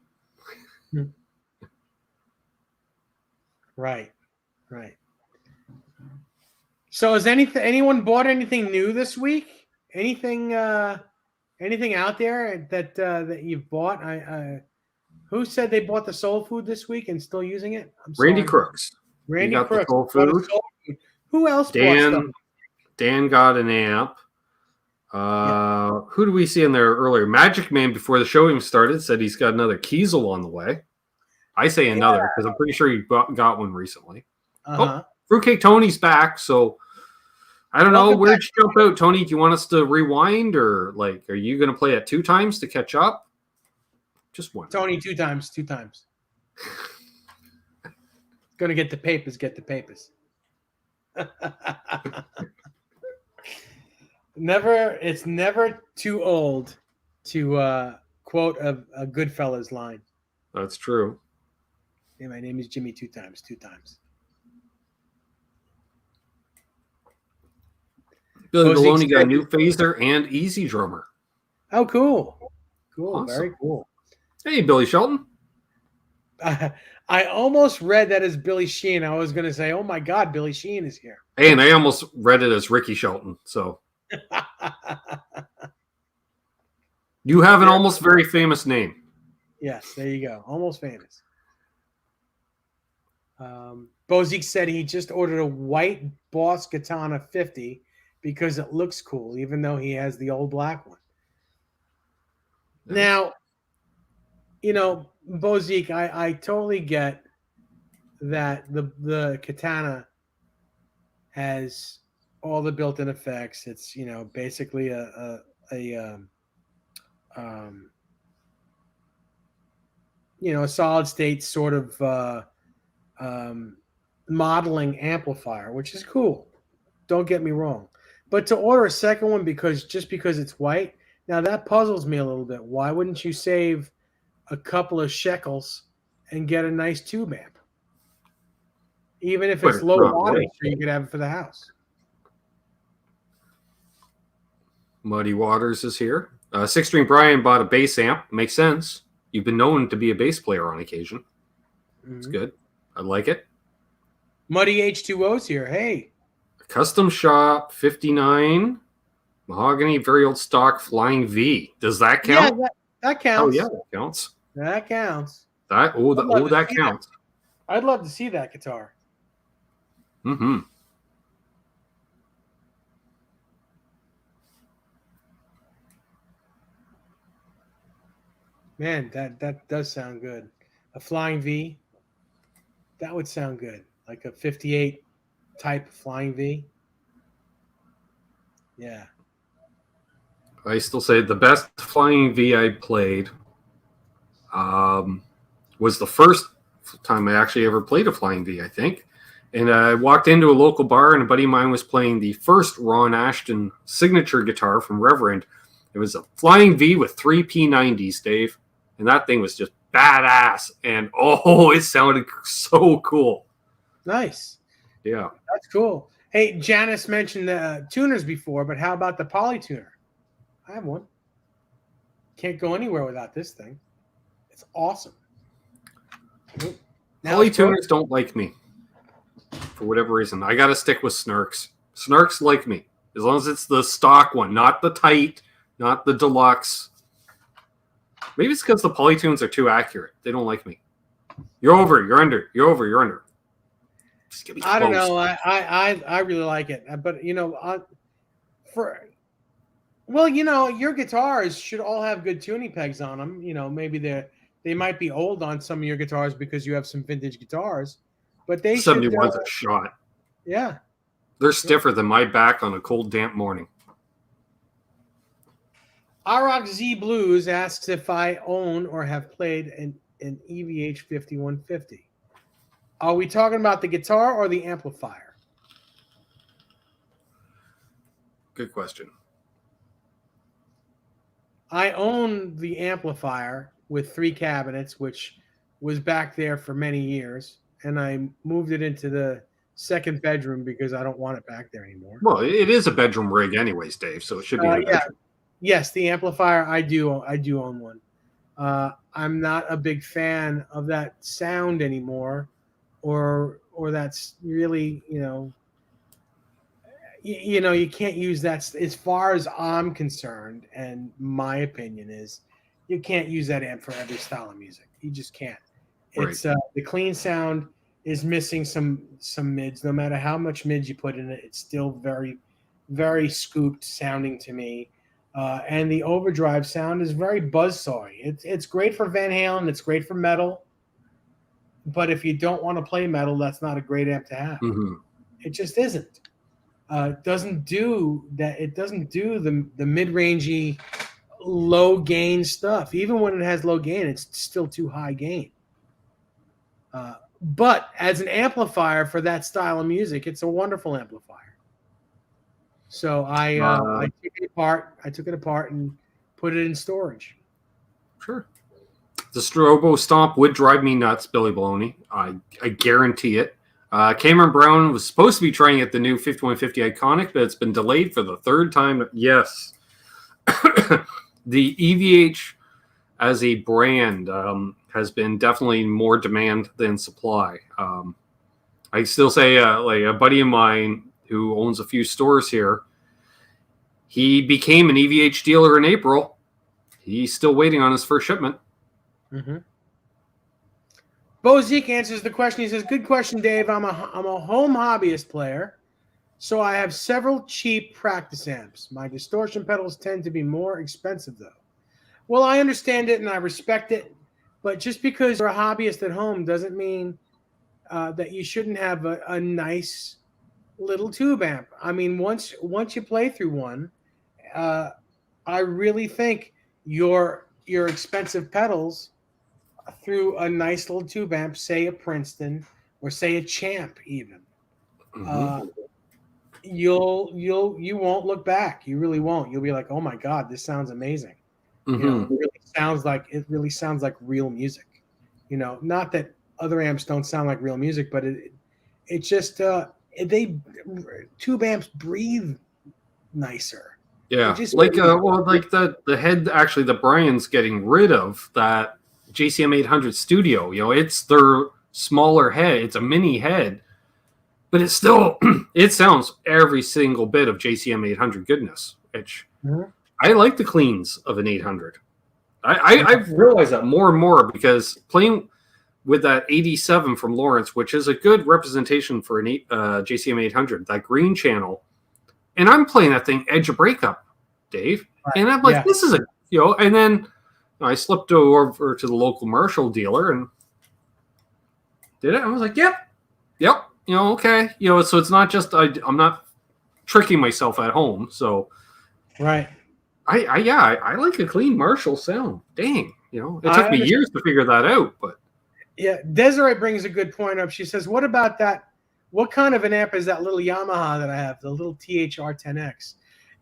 Right. So has anyone bought anything new this week? Anything out there that you've bought? Who said they bought the soul food this week and still using it? Randy Crooks. Randy got Crooks. The soul food. Who else bought stuff? Dan got an amp. Who do we see in there earlier? Magic Man, before the show even started, said he's got another Kiesel on the way. I say another because I'm pretty sure he got one recently. Fruitcake Tony's back, so I don't know. Where'd you jump out, Tony? Do you want us to rewind, or like, are you going to play it 2 times to catch up? Just one. Tony, 2 times. 2 times. Gonna get the papers. Get the papers. It's never too old to quote a Goodfellas line. That's true. Hey, my name is Jimmy 2 times. 2 times. Billy Posey Baloney got a said- new phaser and easy drummer. Oh, cool. Cool. Awesome. Very cool. Hey, Billy Shelton. I almost read that as Billy Sheehan. I was going to say, oh my God, Billy Sheehan is here. Hey, and I almost read it as Ricky Shelton. So you have an almost very famous name. Yes, there you go. Almost famous. Bozique said he just ordered a white Boss Katana 50 because it looks cool, even though he has the old black one. Nice. Now, Bozique, I totally get that the Katana has all the built-in effects. It's basically a solid state sort of modeling amplifier, which is cool. Don't get me wrong, but to order a second one because it's white, now that puzzles me a little bit. Why wouldn't you save a couple of shekels and get a nice tube amp? Even if it's low wattage, so you could have it for the house. Muddy Waters is here. Six String Brian bought a bass amp. Makes sense. You've been known to be a bass player on occasion. It's good. I like it. Muddy H2O's here. Hey. Custom Shop 59. Mahogany, very old stock Flying V. Does that count? Yeah, that counts. Oh, yeah, that counts. That counts. That counts. I'd love to see that guitar. Mm-hmm. Man, that does sound good. A Flying V, that would sound good. Like a 58 type Flying V. Yeah. I still say the best Flying V I played was the first time I actually ever played a Flying V, I think. And I walked into a local bar, and a buddy of mine was playing the first Ron Ashton signature guitar from Reverend. It was a Flying V with 3 P90s, Dave. And that thing was just badass. And, it sounded so cool. Nice. Yeah. That's cool. Hey, Janice mentioned the tuners before, but how about the Polytuner? I have one. Can't go anywhere without this thing. It's awesome. Polytuners don't like me for whatever reason. I got to stick with Snarks. Snarks like me as long as it's the stock one, not the tight, not the deluxe. Maybe it's because the Polytunes are too accurate. They don't like me. You're over. You're under. You're over. You're under. Just get me close. I don't know. I really like it, but your guitars should all have good tuning pegs on them. Maybe they might be old on some of your guitars because you have some vintage guitars, but they 71's a shot. Yeah, they're stiffer than my back on a cold, damp morning. Arok Z Blues asks if I own or have played an EVH 5150. Are we talking about the guitar or the amplifier? Good question. I own the amplifier with 3 cabinets, which was back there for many years, and I moved it into the second bedroom because I don't want it back there anymore. Well, it is a bedroom rig anyways, Dave, so it should be in a bedroom. Yes, the amplifier, I do own one. I'm not a big fan of that sound anymore, or that's really, you can't use that. As far as I'm concerned, and my opinion is, you can't use that amp for every style of music. You just can't. It's the clean sound is missing some mids. No matter how much mids you put in it, it's still very, very scooped sounding to me. And the overdrive sound is very buzzsawy. It's great for Van Halen. It's great for metal. But if you don't want to play metal, that's not a great amp to have. Mm-hmm. It just isn't. It doesn't do that. It doesn't do the mid-rangey low gain stuff. Even when it has low gain, it's still too high gain. But as an amplifier for that style of music, it's a wonderful amplifier. So I took it apart. I took it apart and put it in storage. Sure. The Strobo Stomp would drive me nuts, Billy Baloney. I guarantee it. Cameron Brown was supposed to be trying at the new 5150 Iconic, but it's been delayed for the third time. Yes. The EVH as a brand has been definitely more demand than supply. I still say, like a buddy of mine who owns a few stores here, he became an EVH dealer in April. He's still waiting on his first shipment. Mm-hmm. Bo Zeke answers the question. He says, "Good question, Dave. I'm a home hobbyist player, so I have several cheap practice amps. My distortion pedals tend to be more expensive, though." Well, I understand it and I respect it, but just because you're a hobbyist at home doesn't mean that you shouldn't have a nice little tube amp. I mean, once you play through one, I really think your expensive pedals through a nice little tube amp, say a Princeton or say a Champ, even, you won't look back. You really won't. You'll be like, "Oh my God, this sounds amazing." You know, it really sounds like real music. You know, not that other amps don't sound like real music, but it just they tube amps breathe nicer. Yeah, Just like like the head, actually the Brian's getting rid of that JCM 800 Studio. You know, it's their smaller head. It's a mini head, but it's still it sounds every single bit of JCM 800 goodness. Which I like the cleans of an 800. I've realized that more and more because playing with that 87 from Lawrence, which is a good representation for an JCM 800, that green channel. And I'm playing that thing edge of breakup, Dave. Right. And I'm like, this is and then I slipped over to the local Marshall dealer and did it. I was like, yep, okay. So it's not just, I'm not tricking myself at home. So, right. I like a clean Marshall sound. Dang, it took me years to figure that out, but. Yeah, Desiree brings a good point up. She says, what about that? What kind of an amp is that little Yamaha that I have, the little THR-10X?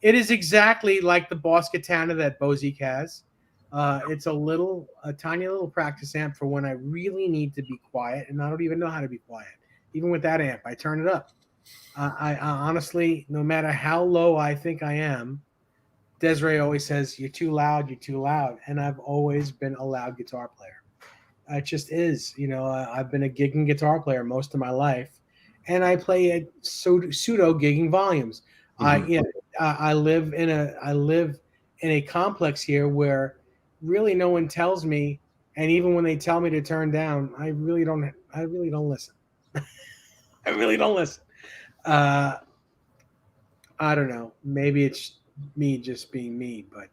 It is exactly like the Boss Katana that Bozik has. It's a tiny little practice amp for when I really need to be quiet, and I don't even know how to be quiet. Even with that amp, I turn it up. I honestly, no matter how low I think I am, Desiree always says, "You're too loud, you're too loud." And I've always been a loud guitar player. It just is. I've been a gigging guitar player most of my life. And I play at pseudo gigging volumes. I live in a complex here where really no one tells me, and even when they tell me to turn down, I really don't listen. I really don't listen. I don't know. Maybe it's me just being me, but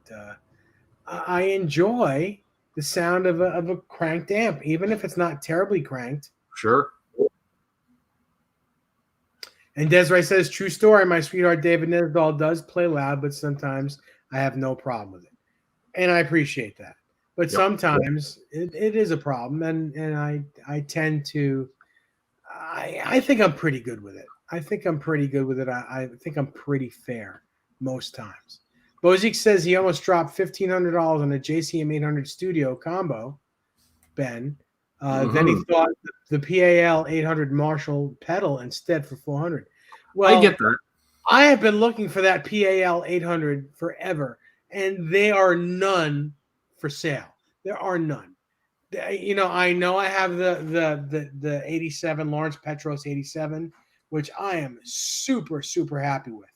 I enjoy the sound of a cranked amp, even if it's not terribly cranked. Sure. And Desiree says, "True story. My sweetheart David NESDALL does play loud, but sometimes I have no problem with it." And I appreciate that. But sometimes it is a problem, and I tend to I think I'm pretty good with it. I think I'm pretty good with it. I think I'm pretty fair most times. Bozik says he almost dropped $1,500 on a JCM 800 Studio combo, Ben. Then he thought the PAL 800 Marshall pedal instead for $400. Well, I get that. I have been looking for that PAL 800 forever, and there are none for sale. There are none. I know I have the 87 Lawrence Petros 87, which I am super, super happy with.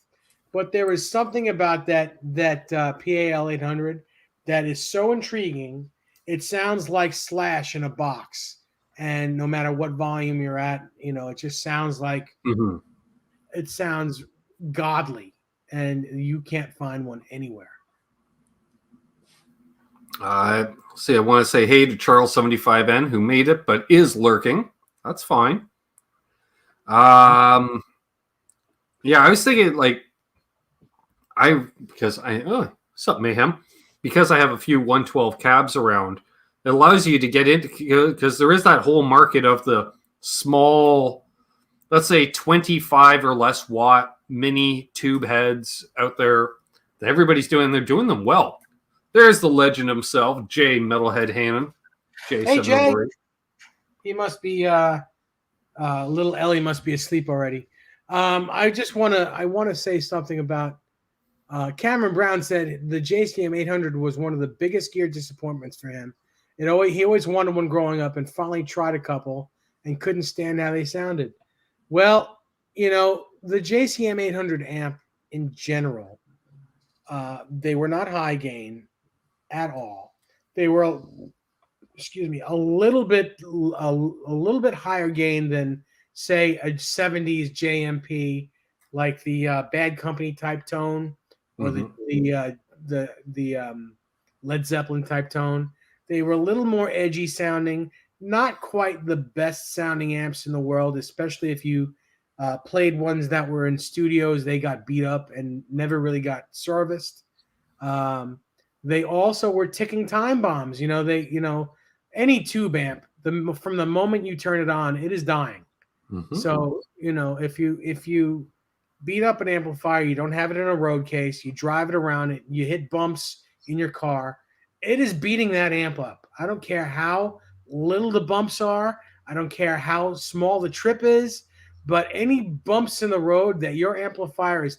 But there is something about that PAL 800 that is so intriguing. It sounds like Slash in a box, and no matter what volume you're at, it just sounds like it sounds godly, and you can't find one anywhere. I want to say hey to Charles 75N who made it but is lurking. That's fine. I was thinking what's up, Mayhem? because I have a few 112 cabs around, it allows you to get into, because there is that whole market of the small, let's say 25 or less watt mini tube heads out there that everybody's doing. They're doing them well. There's the legend himself, Jay Metalhead Hannon. Hey, Jay. He must be little Ellie must be asleep already. I want to say something about Cameron Brown said the JCM 800 was one of the biggest gear disappointments for him. He always wanted one growing up and finally tried a couple and couldn't stand how they sounded. Well, the JCM 800 amp in general, they were not high gain at all. They were, a little bit higher gain than say a 70s JMP, like the Bad Company type tone, or the Led Zeppelin type tone. They were a little more edgy sounding, not quite the best sounding amps in the world, especially if you played ones that were in studios. They got beat up and never really got serviced. They also were ticking time bombs. Any tube amp, from the moment you turn it on, it is dying. Mm-hmm. So, if you beat up an amplifier, you don't have it in a road case, you drive it around it, you hit bumps in your car, it is beating that amp up. I don't care how little the bumps are. I don't care how small the trip is, but any bumps in the road that your amplifier is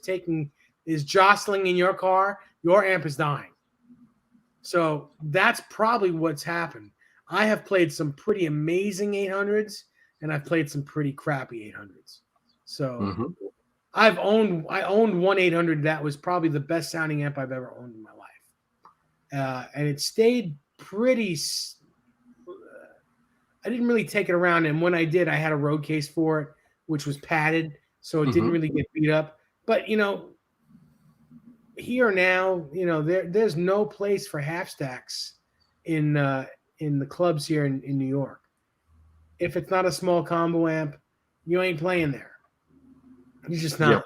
jostling in your car, your amp is dying. So that's probably what's happened. I have played some pretty amazing 800s, and I've played some pretty crappy 800s. So I owned one 800 that was probably the best sounding amp I've ever owned in my life. And it stayed pretty. I didn't really take it around, and when I did, I had a road case for it, which was padded, so it didn't really get beat up. But here now, there's no place for half stacks in the clubs here in New York. If it's not a small combo amp, you ain't playing there. You're just not.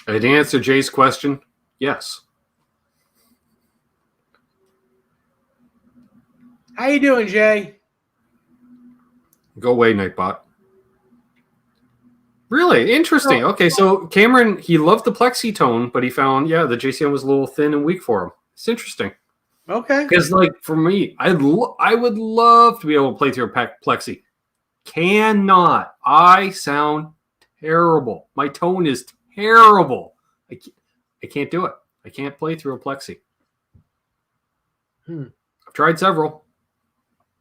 Yep. To answer Jay's question, yes. How you doing, Jay? Go away, Nightbot. Really? Interesting. Okay, so Cameron, he loved the plexi tone, but he found, the JCM was a little thin and weak for him. It's interesting. Okay. Because, for me, I would love to be able to play through a plexi. Cannot. I sound terrible. My tone is terrible. I can't do it. I can't play through a plexi. I've tried several.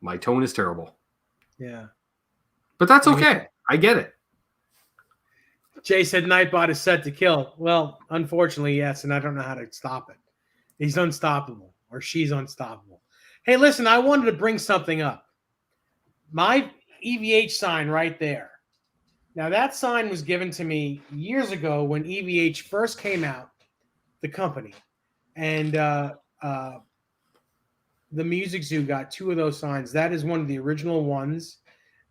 My tone is terrible. Yeah. But that's okay. I get it. Jay said Nightbot is set to kill. Well, unfortunately, yes, and I don't know how to stop it. He's unstoppable, or she's unstoppable. Hey, listen, I wanted to bring something up. My EVH sign right there. Now, that sign was given to me years ago when EVH first came out, the company. And the Music Zoo got 2 of those signs. That is one of the original ones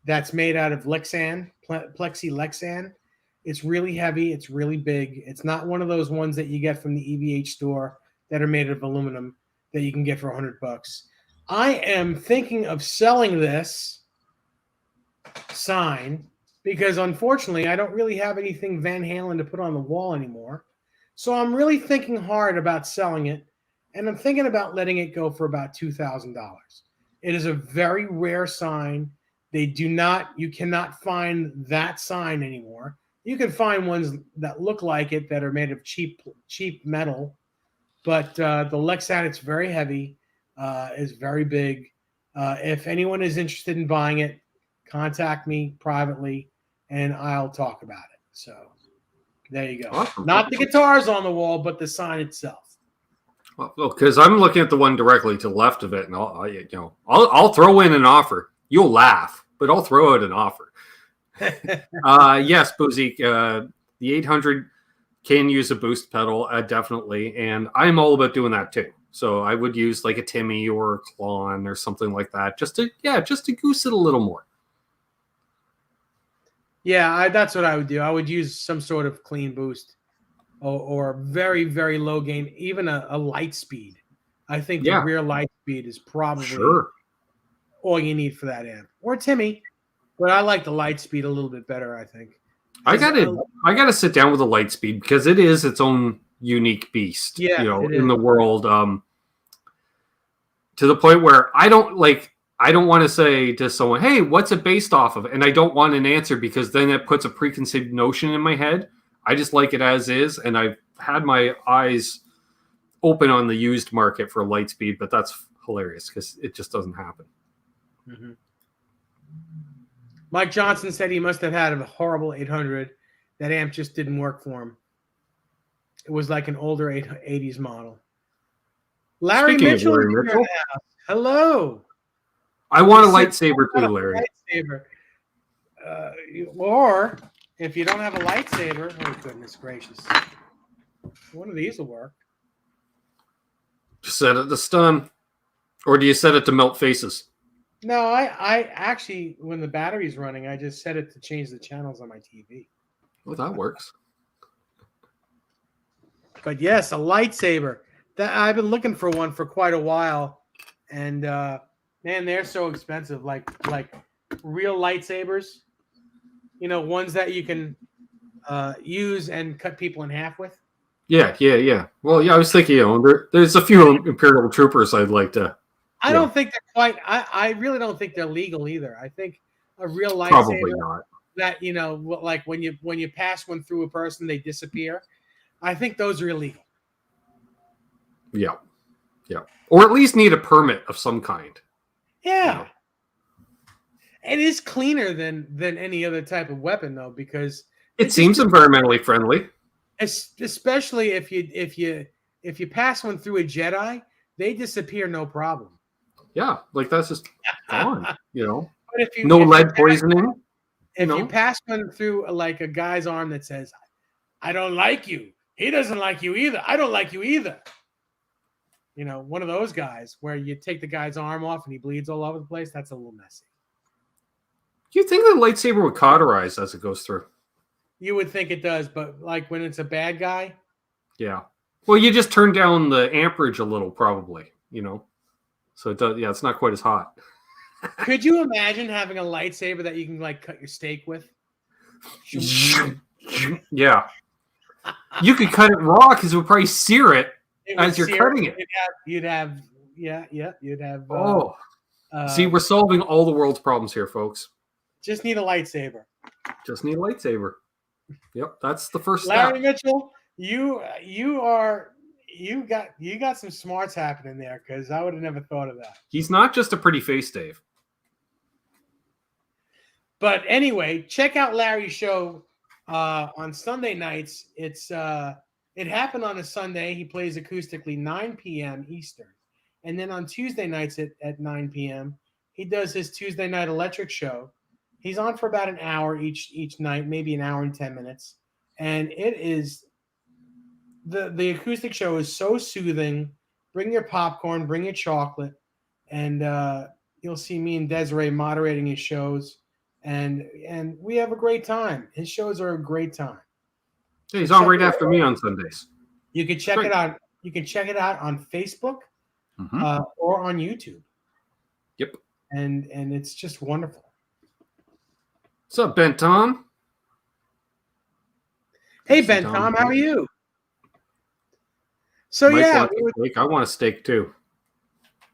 that's made out of Lexan, Plexi Lexan. It's really heavy. It's really big. It's not one of those ones that you get from the EVH store that are made of aluminum that you can get for $100. I am thinking of selling this sign because, unfortunately, I don't really have anything Van Halen to put on the wall anymore. So I'm really thinking hard about selling it, and I'm thinking about letting it go for about $2,000. It is a very rare sign. You cannot find that sign anymore. You can find ones that look like it that are made of cheap metal, but the Lexan, it's very heavy, is very big. If anyone is interested in buying it, contact me privately, and I'll talk about it. So there you go. Awesome. Not the guitars on the wall, but the sign itself. Well, because I'm looking at the one directly to the left of it, and I'll throw in an offer. You'll laugh, but I'll throw out an offer. Yes, Boozy, the 800 can use a boost pedal, definitely, and I'm all about doing that too. So I would use like a Timmy or a Klon or something like that, just to goose it a little more. Yeah, that's what I would do. I would use some sort of clean boost or very, very low gain, even a light speed. I think the Yeah, rear light speed is probably sure. all you need for that amp. Or Timmy, but I like the light speed a little bit better, I think. I As gotta sit down with the Lightspeed because it is its own unique beast, yeah, it in is. the world. To the point where I don't want to say to someone, "Hey, what's it based off of?" And I don't want an answer because then it puts a preconceived notion in my head. I just like it as is, and I've had my eyes open on the used market for Lightspeed, but that's hilarious because it just doesn't happen. Mm-hmm. Mike Johnson said he must have had a horrible 800. That amp just didn't work for him. It was like an older 80s model. Larry Speaking of Mitchell, Larry Mitchell, hello. I want a lightsaber too, Larry. Lightsaber. Or if you don't have a lightsaber, oh goodness gracious, one of these will work. Just set it to stun, or do you set it to melt faces? No, I actually, when the battery's running, I just set it to change the channels on my TV. Well, that works. But yes, a lightsaber. That I've been looking for one for quite a while, and man, they're so expensive. Like real lightsabers, ones that you can use and cut people in half with. Yeah. Well, yeah, I was thinking, there's a few Imperial Troopers I'd like to. I don't think they're quite. I really don't think they're legal either. I think a real lightsaber Probably not. that like when you pass one through a person, they disappear. I think those are illegal. Yeah. Or at least need a permit of some kind. Yeah. It is cleaner than any other type of weapon, though, because it seems environmentally friendly. Especially if you pass one through a Jedi, they disappear no problem. Yeah, like that's just gone. But if no lead poisoning. If you pass one through like a guy's arm that says, "I don't like you," he doesn't like you either. I don't like you either. One of those guys where you take the guy's arm off and he bleeds all over the place. That's a little messy. You think the lightsaber would cauterize as it goes through? You would think it does, but like when it's a bad guy. Yeah. Well, you just turn down the amperage a little, probably. So it does. Yeah, it's not quite as hot. Could you imagine having a lightsaber that you can like cut your steak with? Yeah. You could cut it raw because it would probably sear it as you're cutting it. You'd have. Oh. See, we're solving all the world's problems here, folks. Just need a lightsaber. Just need a lightsaber. Yep, that's the first step. Larry Mitchell, you got some smarts happening there because I would have never thought of that. He's not just a pretty face, Dave. But anyway, check out Larry's show on Sunday nights. It happened on a Sunday. He plays acoustically 9 p.m. Eastern. And then on Tuesday nights at 9 p.m., he does his Tuesday night electric show. He's on for about an hour each night, maybe an hour and 10 minutes. And it is the acoustic show is so soothing. Bring your popcorn, bring your chocolate, and you'll see me and Desiree moderating his shows. And we have a great time. His shows are a great time. Yeah, he's on right after me on Sundays. You can check it out. You can check it out on Facebook or on YouTube. Yep. And it's just wonderful. What's up, Ben Tom? Hey, Ben Tom, how are you? So yeah, I want a steak too.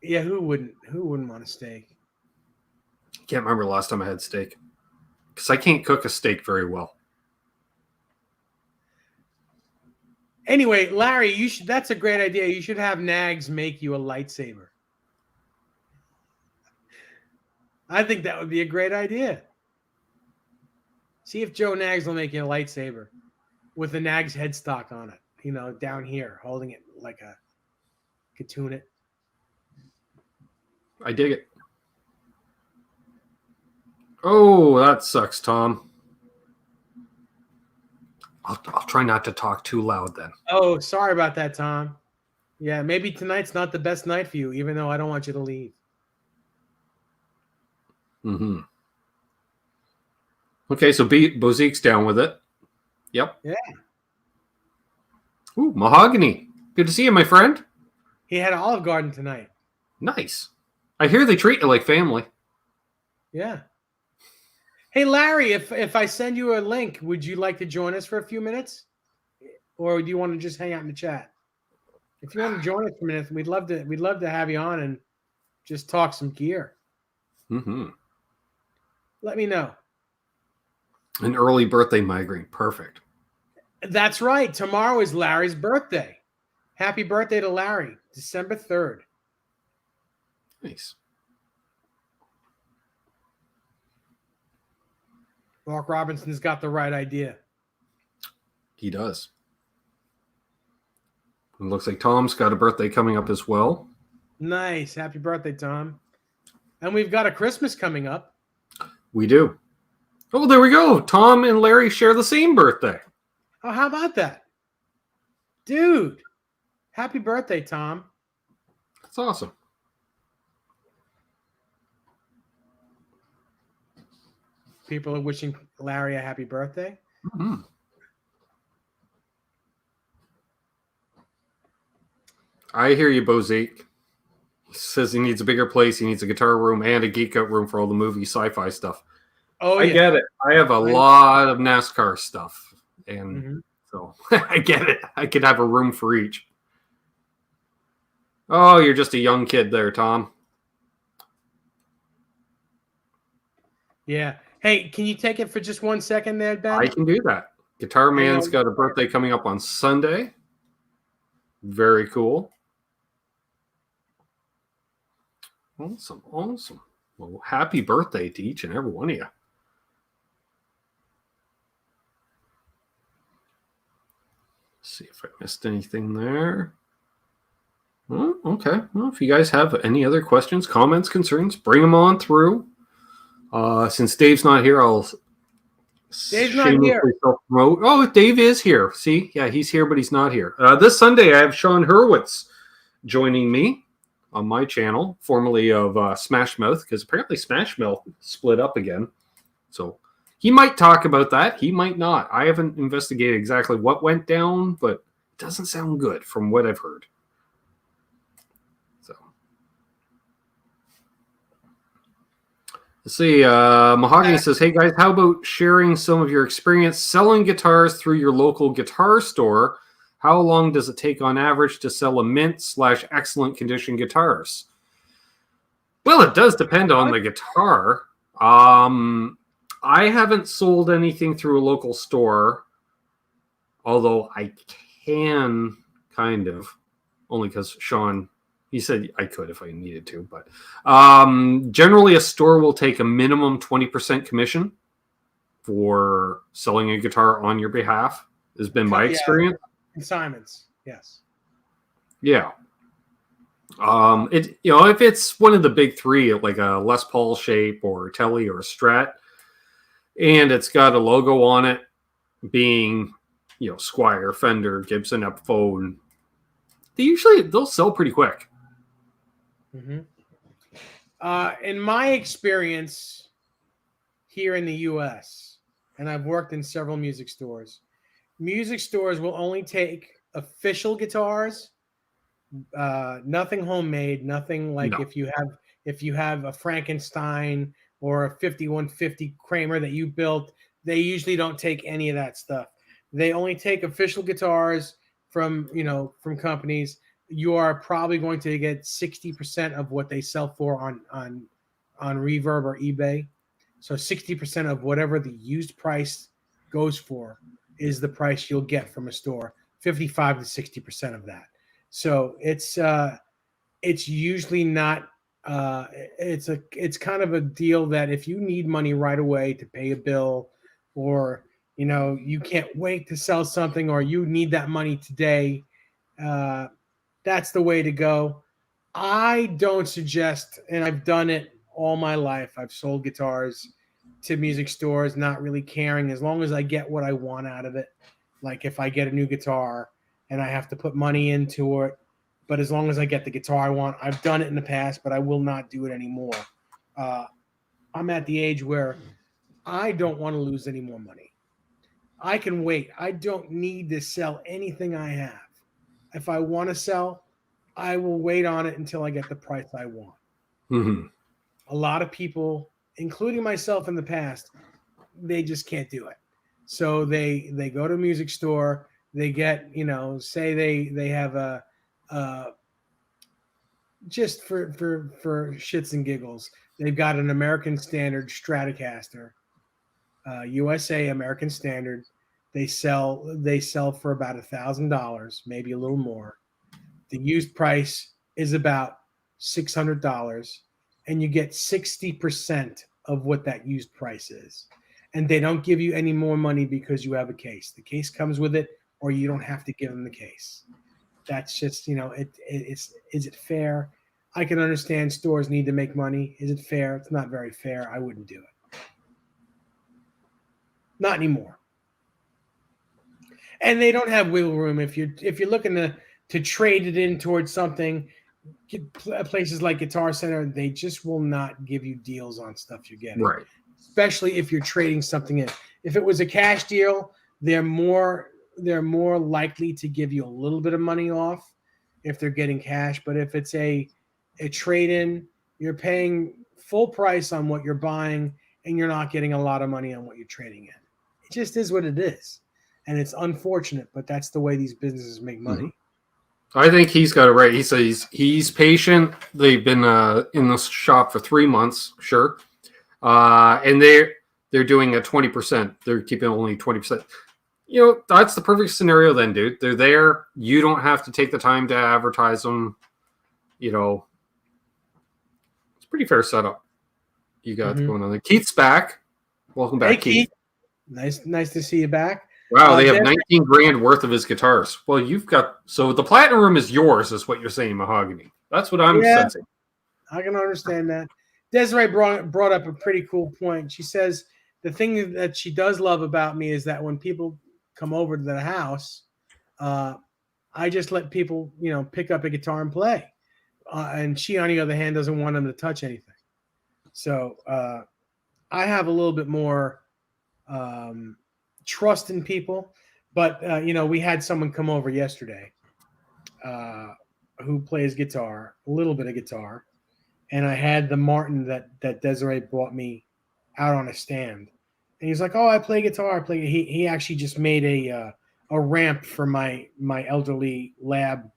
Yeah, who wouldn't want a steak? I can't remember the last time I had steak because I can't cook a steak very well. Anyway, Larry, that's a great idea. You should have Nags make you a lightsaber. I think that would be a great idea. See if Joe Nags will make you a lightsaber with the Nags headstock on it, down here, holding it like a tune it. I dig it. Oh, that sucks, Tom. I'll try not to talk too loud then. Oh, sorry about that, Tom. Yeah, maybe tonight's not the best night for you, even though I don't want you to leave. Mm-hmm. Okay, so Bozique's down with it. Yep. Yeah. Ooh, mahogany. Good to see you, my friend. He had an Olive Garden tonight. Nice. I hear they treat you like family. Yeah. Hey, Larry, if I send you a link, would you like to join us for a few minutes? Or do you want to just hang out in the chat? If you want to join us for a minute, we'd love to have you on and just talk some gear. Mm-hmm. Let me know. An early birthday migraine. Perfect. That's right. Tomorrow is Larry's birthday. Happy birthday to Larry, December 3rd. Nice. Mark Robinson's got the right idea. He does. It looks like Tom's got a birthday coming up as well. Nice. Happy birthday, Tom. And we've got a Christmas coming up. We do. Oh, there we go. Tom and Larry share the same birthday. Oh, how about that? Dude, happy birthday, Tom. That's awesome. People are wishing Larry a happy birthday. Mm-hmm. I hear you, Bozique. He says he needs a bigger place. He needs a guitar room and a geek out room for all the movie sci-fi stuff. Oh, I get it. I have a lot of NASCAR stuff. And so I get it. I could have a room for each. Oh, you're just a young kid there, Tom. Yeah. Hey, can you take it for just 1 second there, Ben? I can do that. Guitar Man's got a birthday coming up on Sunday. Very cool. Awesome. Awesome. Well, happy birthday to each and every one of you. Let's see if I missed anything there. Oh, okay. Well, if you guys have any other questions, comments, concerns, bring them on through. Since Dave's not here, I'll shamelessly self-promote. Oh, Dave is here. See? Yeah, he's here, but he's not here. This Sunday, I have Sean Hurwitz joining me on my channel, formerly of Smash Mouth, because apparently Smash Mouth split up again. So he might talk about that. He might not. I haven't investigated exactly what went down, but it doesn't sound good from what I've heard. So let's see. Mahogany says, hey guys, how about sharing some of your experience selling guitars through your local guitar store? How long does it take on average to sell a mint/excellent condition guitars? Well, it does depend on the guitar. I haven't sold anything through a local store, although I can kind of, only because Sean, he said I could if I needed to. But generally, a store will take a minimum 20% commission for selling a guitar on your behalf, has been my experience. Consignments, yes. Yeah. If it's one of the big three, like a Les Paul shape or a Tele or a Strat, and it's got a logo on it, being Squier, Fender, Gibson, Epiphone, they'll sell pretty quick. In my experience here in the U.S., and I've worked in several music stores will only take official guitars, nothing homemade, nothing like if you have a Frankenstein or a 5150 Kramer that you built, they usually don't take any of that stuff. They only take official guitars from companies. You are probably going to get 60% of what they sell for on Reverb or eBay. So 60% of whatever the used price goes for is the price you'll get from a store. 55 to 60% of that. So it's usually not. It's kind of a deal that if you need money right away to pay a bill, or you can't wait to sell something, or you need that money today, that's the way to go. I don't suggest, and I've done it all my life. I've sold guitars to music stores, not really caring as long as I get what I want out of it. Like if I get a new guitar and I have to put money into it, but as long as I get the guitar I want, I've done it in the past, but I will not do it anymore. I'm at the age where I don't want to lose any more money. I can wait. I don't need to sell anything I have. If I want to sell, I will wait on it until I get the price I want. Mm-hmm. A lot of people, including myself in the past, they just can't do it. So they go to a music store, they get, say they have a just for shits and giggles, they've got an American Standard Stratocaster, USA American Standard. They sell for about $1,000, maybe a little more. The used price is about $600, and you get 60% of what that used price is. And they don't give you any more money because you have a case. The case comes with it, or you don't have to give them the case. That's just, it's is it fair? I can understand stores need to make money. Is it fair? It's not very fair. I wouldn't do it. Not anymore. And they don't have wiggle room if you're looking to trade it in towards something. Places like Guitar Center, they just will not give you deals on stuff you're getting, Right. especially if you're trading something in. If it was a cash deal, they're more likely to give you a little bit of money off if they're getting cash. But if it's a trade-in, you're paying full price on what you're buying, and you're not getting a lot of money on what you're trading in. It just is what it is, and it's unfortunate, but that's the way these businesses make money. Mm-hmm. I think he's got it right. He says he's patient. They've been in the shop for 3 months, sure, and they're doing a 20%. They're keeping only 20%. That's the perfect scenario then, dude. They're there. You don't have to take the time to advertise them. It's a pretty fair setup you got going on there. Keith's back. Welcome back, hey, Keith. Nice to see you back. Wow, they have 19 grand worth of his guitars. Well, so the platinum room is yours, is what you're saying, Mahogany. That's what I'm sensing. I can understand that. Desiree brought up a pretty cool point. She says the thing that she does love about me is that when people come over to the house, I just let people, pick up a guitar and play. And she, on the other hand, doesn't want them to touch anything. So I have a little bit more trust in people. But, we had someone come over yesterday who plays guitar, a little bit of guitar. And I had the Martin that Desiree bought me out on a stand. And he's like, "Oh, I play guitar. He actually just made a ramp for my elderly lab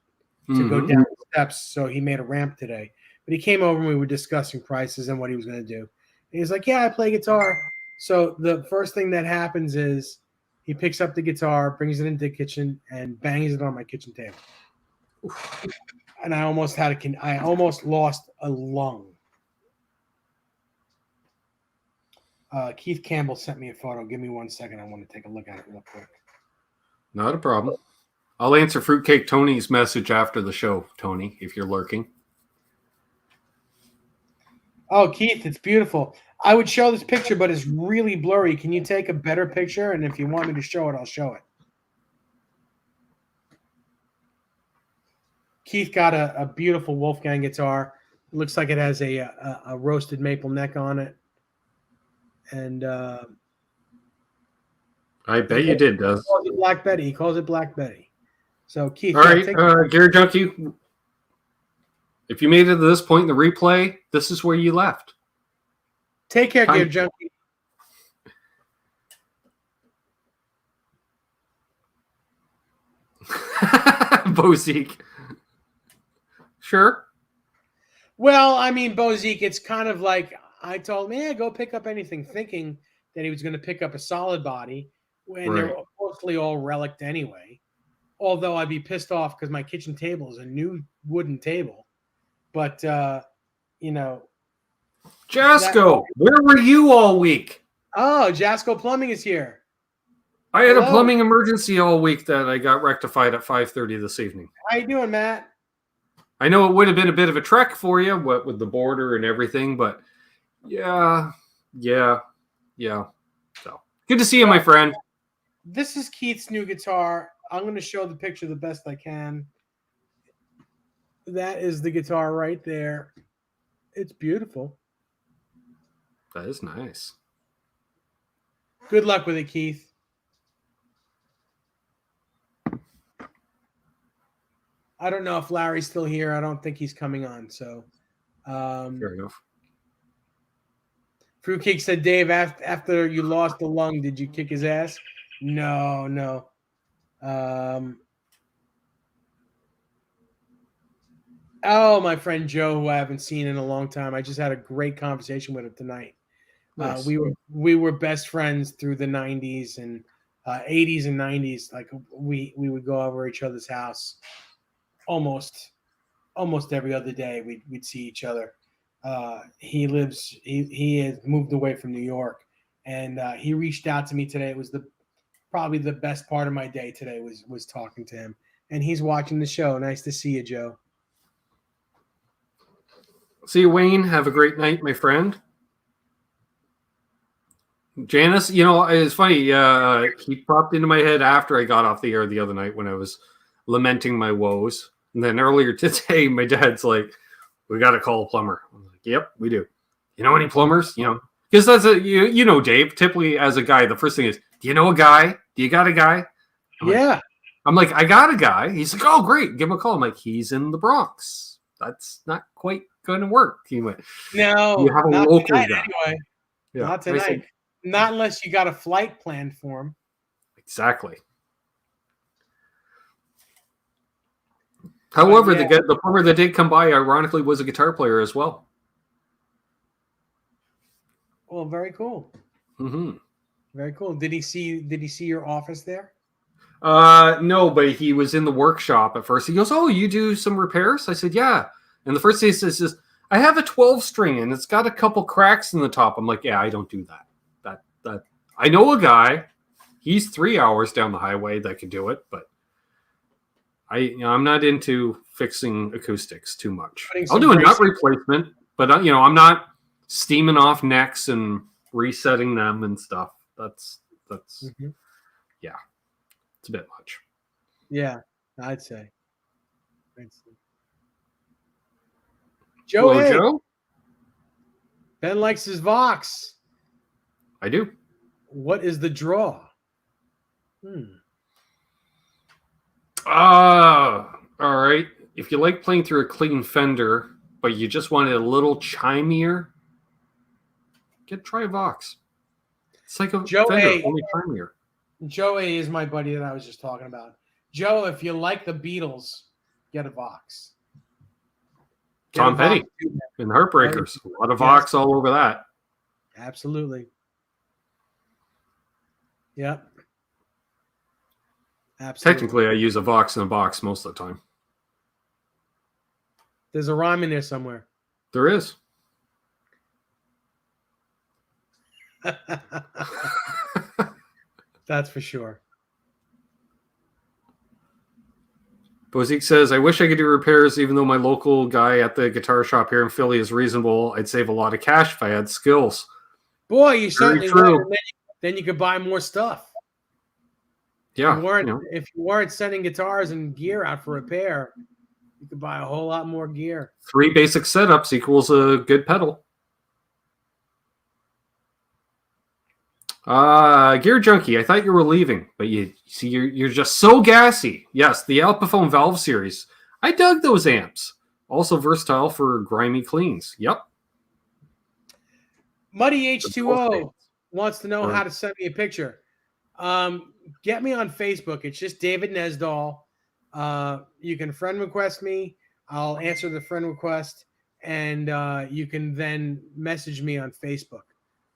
to go down the steps. So he made a ramp today. But he came over and we were discussing prices and what he was going to do. And he's like, "Yeah, I play guitar." So the first thing that happens is he picks up the guitar, brings it into the kitchen, and bangs it on my kitchen table. And I almost lost a lung. Keith Campbell sent me a photo. Give me 1 second. I want to take a look at it real quick. Not a problem. I'll answer Fruitcake Tony's message after the show, Tony, if you're lurking. Oh, Keith, it's beautiful. I would show this picture, but it's really blurry. Can you take a better picture? And if you want me to show it, I'll show it. Keith got a beautiful Wolfgang guitar. It looks like it has a roasted maple neck on it. And I bet you did, Does. He calls it Black Betty. He calls it Black Betty. So, Keith. All right, Gary Junkie, if you made it to this point in the replay, this is where you left. Take care, Gary Junkie. Bozique. Sure. Well, I mean, Bozique, it's kind of like I told him, "Yeah, go pick up anything," thinking that he was going to pick up a solid body, and they're mostly all relict anyway. Although I'd be pissed off because my kitchen table is a new wooden table. But, Jasco, where were you all week? Oh, Jasco Plumbing is here. I had a plumbing emergency all week that I got rectified at 5:30 this evening. How you doing, Matt? I know it would have been a bit of a trek for you, what with the border and everything, but yeah. So good to see you, my friend. This is Keith's new guitar. I'm going to show the picture the best I can. That is the guitar right there. It's beautiful. That is nice. Good luck with it, Keith. I don't know if Larry's still here. I don't think he's coming on. So, Fair enough. Fruitcake said, Dave, after you lost the lung, did you kick his ass? No. My friend Joe, who I haven't seen in a long time. I just had a great conversation with him tonight. Nice. We were best friends through the 90s and 80s and 90s. Like we would go over each other's house almost every other day. We'd see each other. He has moved away from New York, and he reached out to me today. It was probably the best part of my day today was talking to him, and he's watching the show. Nice to see you, Joe. See you, Wayne. Have a great night, my friend. Janice, it's funny. He popped into my head after I got off the air the other night when I was lamenting my woes. And then earlier today, my dad's like, we got to call a plumber. I was like, yep, we do. You know any plumbers? Because that's Dave, typically as a guy, the first thing is, do you know a guy? Do you got a guy? I'm like, I got a guy. He's like, oh, great. Give him a call. I'm like, he's in the Bronx. That's not quite going to work. He went, no, you have a not local tonight, guy. anyway. Yeah. Not tonight. Said, not unless you got a flight planned for him. Exactly. However, the plumber that did come by, ironically, was a guitar player as well. Well, very cool. Mm-hmm. Very cool. Did he see your office there? No, but he was in the workshop at first. He goes, "Oh, you do some repairs?" I said, "Yeah." And the first thing he says, "I have a 12-string and it's got a couple cracks in the top." I'm like, "Yeah, I don't do that. That I know a guy. He's 3 hours down the highway that could do it, but I'm not into fixing acoustics too much. I'll do a nut replacement, but I'm not steaming off necks and resetting them and stuff. That's mm-hmm. Yeah, it's a bit much." Yeah, I'd say. Hello, Joe. Ben likes his Vox. I do. What is the draw? All right. If you like playing through a clean Fender, but you just want it a little chimier, try a Vox. It's like a Fender, only chimier. Joe A is my buddy that I was just talking about. Joe, if you like the Beatles, get a Vox. Tom Petty and the Heartbreakers. A lot of Vox all over that. Absolutely. Yep. Absolutely. Technically, I use a Vox in a box most of the time. There's a rhyme in there somewhere. There is. That's for sure. Bozique says, I wish I could do repairs even though my local guy at the guitar shop here in Philly is reasonable. I'd save a lot of cash if I had skills. Boy, you certainly would. Then you could buy more stuff. Yeah. If you weren't sending guitars and gear out for repair, you could buy a whole lot more gear. 3 basic setups equals a good pedal. Gear Junkie, I thought you were leaving, but you're just so gassy. Yes, the Alpaphone Valve series. I dug those amps. Also versatile for grimy cleans. Yep. Muddy H2O wants to know how to send me a picture. Get me on Facebook. It's just David NESDALL. You can friend request me. I'll answer the friend request, and you can then message me on Facebook.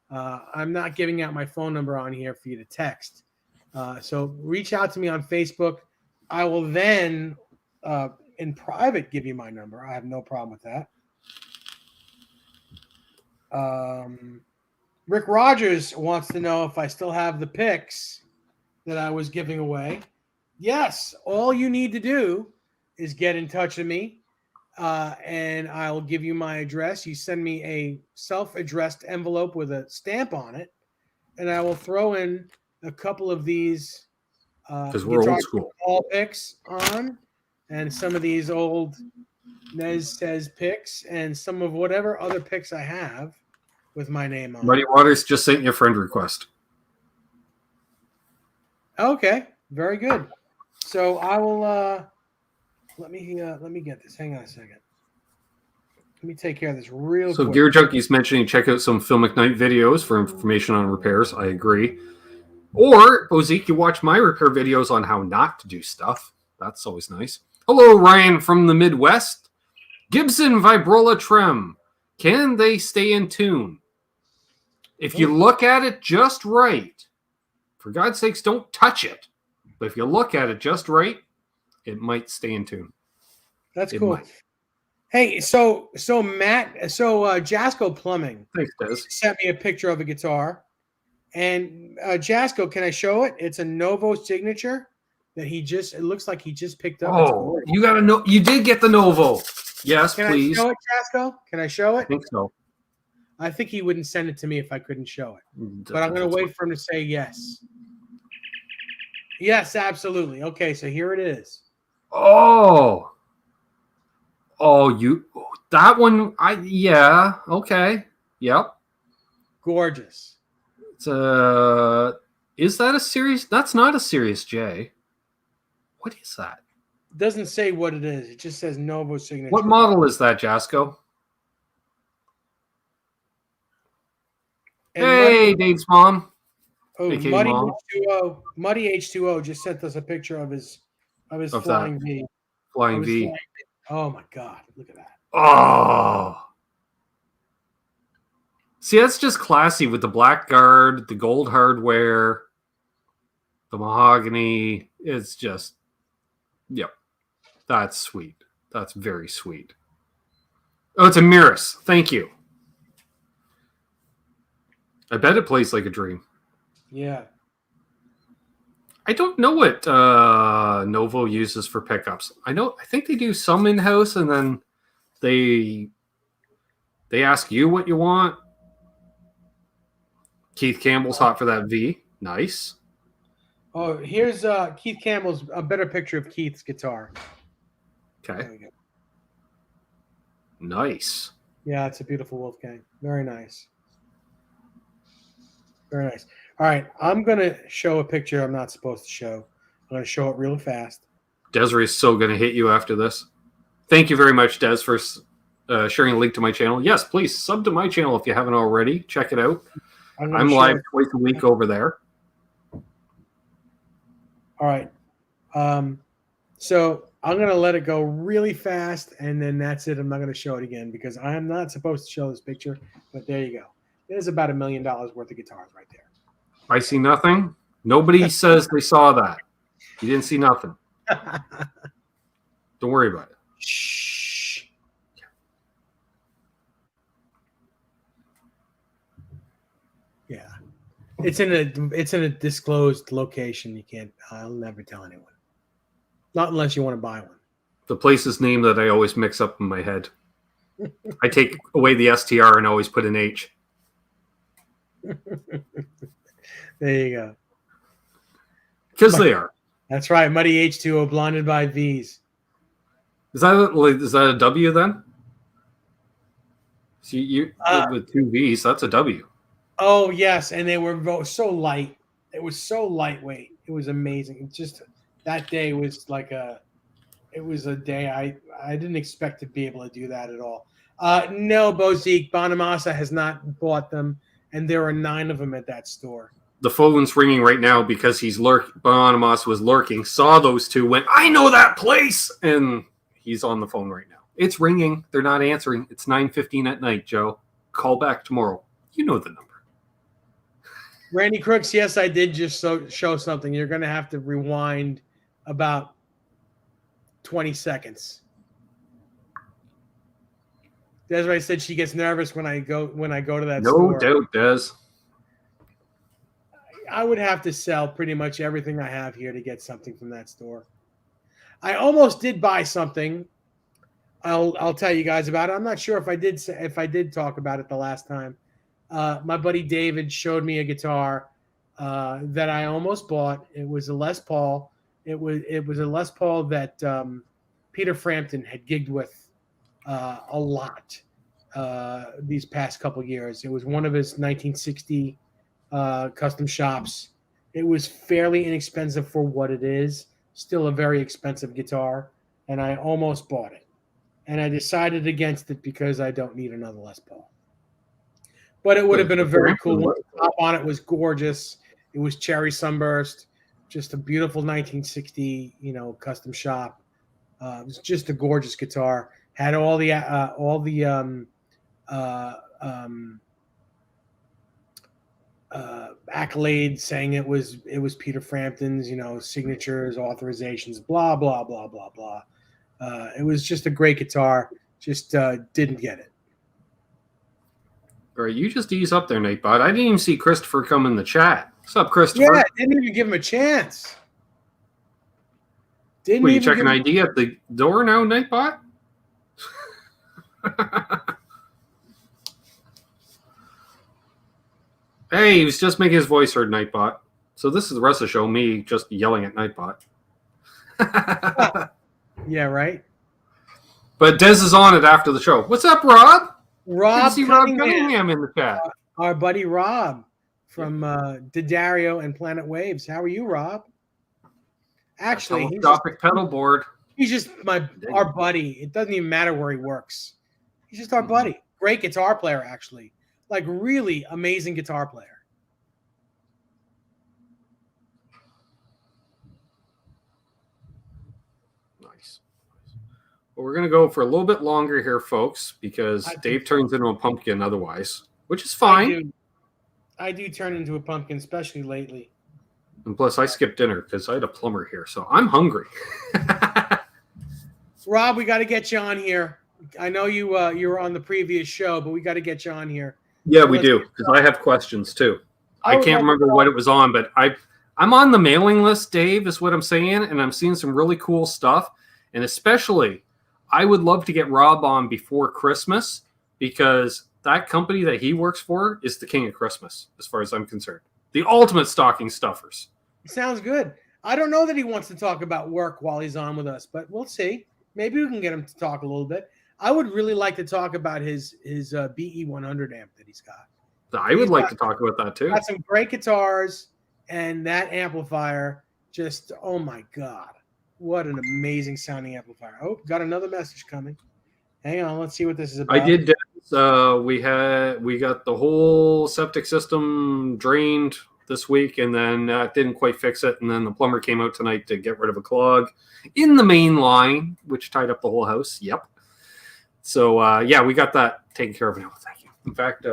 I'm not giving out my phone number on here for you to text. So reach out to me on Facebook. I will then, in private, give you my number. I have no problem with that. Rick Rogers wants to know if I still have the picks that I was giving away. Yes, all you need to do is get in touch with me, and I'll give you my address. You send me a self-addressed envelope with a stamp on it, and I will throw in a couple of these because we're old school all picks on, and some of these old Nez Says picks, and some of whatever other picks I have with my name on. Muddy Waters just sent you a friend request. Okay, very good. So I will Let me get this. Hang on a second. Let me take care of this real So quick. Gear Junkie's mentioning check out some Film McKnight videos for information on repairs. I agree. Or, Bozique, you watch my repair videos on how not to do stuff. That's always nice. Hello, Ryan from the Midwest. Gibson Vibrola Trem. Can they stay in tune? If you look at it just right, for God's sakes, don't touch it. But if you look at it just right, it might stay in tune. That's cool. Hey, so Jasco Plumbing Thanks, Des. sent me a picture of a guitar. And Jasco, can I show it? It's a Novo signature that it looks like he just picked up. Oh, you got to know. You did get the Novo. Yes, Can please. I show it, Jasco? Can I show it? I think so. I think he wouldn't send it to me if I couldn't show it. But I'm going to wait for him to say yes. Yes, absolutely. Okay, so here it is. Oh, that one. Yeah. Okay. Yep. Gorgeous. Is that a Series? That's not a Series J. What is that? It doesn't say what it is. It just says Novo signature. What model is that, Jasco? And hey, Dave's mom. Oh, Muddy H2O just sent us a picture of his Flying V. Flying V. Oh my God! Look at that. Oh. See, that's just classy with the black guard, the gold hardware, the mahogany. It's just, yep. That's sweet. That's very sweet. Oh, it's a Mirrors. Thank you. I bet it plays like a dream. Yeah. I don't know what Novo uses for pickups. I think they do some in-house, and then they ask you what you want. Keith Campbell's hot for that V. Nice. Oh, here's Keith Campbell's a better picture of Keith's guitar. Okay. There we go. Nice. Yeah, it's a beautiful Wolfgang. Very nice. Very nice. All right, I'm going to show a picture I'm not supposed to show. I'm going to show it real fast. Desiree's so going to hit you after this. Thank you very much, Des, for sharing a link to my channel. Yes, please sub to my channel if you haven't already. Check it out. I'm live twice a week over there. All right. So I'm going to let it go really fast, and then that's it. I'm not going to show it again because I am not supposed to show this picture, but there you go. There's about $1 million worth of guitars right there. I see nothing. Nobody says they saw that. You didn't see nothing. Don't worry about it. Shh. Yeah. It's in a disclosed location. I'll never tell anyone. Not unless you want to buy one. The place's name that I always mix up in my head. I take away the STR and always put an H. There you go. Because they are. That's right. Muddy H2O, blinded by V's. Is that a W then? See, you with two V's, that's a W. Oh yes, and they were so light. It was so lightweight. It was amazing. It just that day was like a day I didn't expect to be able to do that at all. No, Bozique, Bonamassa has not bought them, and there are 9 of them at that store. The phone's ringing right now because he's Bonamassa was lurking, saw those two, went, I know that place, and he's on the phone right now. It's ringing. They're not answering. It's 9:15 at night, Joe. Call back tomorrow. You know the number. Randy Crooks, yes, I did just show something. You're going to have to rewind about 20 seconds. Desiree said she gets nervous when I go to that store. No doubt, Des. I would have to sell pretty much everything I have here to get something from that store. I almost did buy something. I'll tell you guys about it. I'm not sure if I did talk about it the last time. My buddy David showed me a guitar that I almost bought. It was a Les Paul. It was a Les Paul that Peter Frampton had gigged with a lot these past couple years. It was one of his 1960 custom shops. It was fairly inexpensive for what it is. Still a very expensive guitar. and I almost bought it. And I decided against it because I don't need another Les Paul. But it would have been a very cool one. The top on it was gorgeous. It was cherry sunburst, just a beautiful 1960, custom shop. It was just a gorgeous guitar. Had all the accolades, saying it was Peter Frampton's, signatures, authorizations, blah blah blah blah blah. It was just a great guitar. Just didn't get it. All right, you just ease up there, Nightbot. I didn't even see Christopher come in the chat. What's up, Christopher? Yeah, didn't even give him a chance. Were you checking ID at the door now, Nightbot? Hey, he was just making his voice heard, Nightbot. So this is the rest of the show, me just yelling at Nightbot. Yeah, right. But Dez is on it after the show. What's up, Rob? Rob Cunningham in the chat. Our buddy Rob from Didario and Planet Waves. How are you, Rob? Actually, he's topic pedal board. He's just our buddy. It doesn't even matter where he works. He's just our buddy. Great guitar player, actually. Like, really amazing guitar player. Nice. Well, we're going to go for a little bit longer here, folks, because Dave turns into a pumpkin otherwise, which is fine. I do turn into a pumpkin, especially lately. And plus, I skipped dinner because I had a plumber here, so I'm hungry. Rob, we got to get you on here. I know you were on the previous show, but we got to get you on here. Yeah, we do, because I have questions too. I can't remember what it was on, but I'm on the mailing list, Dave, is what I'm saying, and I'm seeing some really cool stuff. And especially, I would love to get Rob on before Christmas, because that company that he works for is the king of Christmas, as far as I'm concerned. The ultimate stocking stuffers. Sounds good. I don't know that he wants to talk about work while he's on with us, but we'll see. Maybe we can get him to talk a little bit. I would really like to talk about his BE100 amp that he's got. I would like to talk about that too. Got some great guitars, and that amplifier just, oh my God, what an amazing sounding amplifier. Oh, got another message coming. Hang on, let's see what this is about. I did. We got the whole septic system drained this week, and then didn't quite fix it. And then the plumber came out tonight to get rid of a clog in the main line, which tied up the whole house. Yep. So, yeah, we got that taken care of now. Thank you. In fact,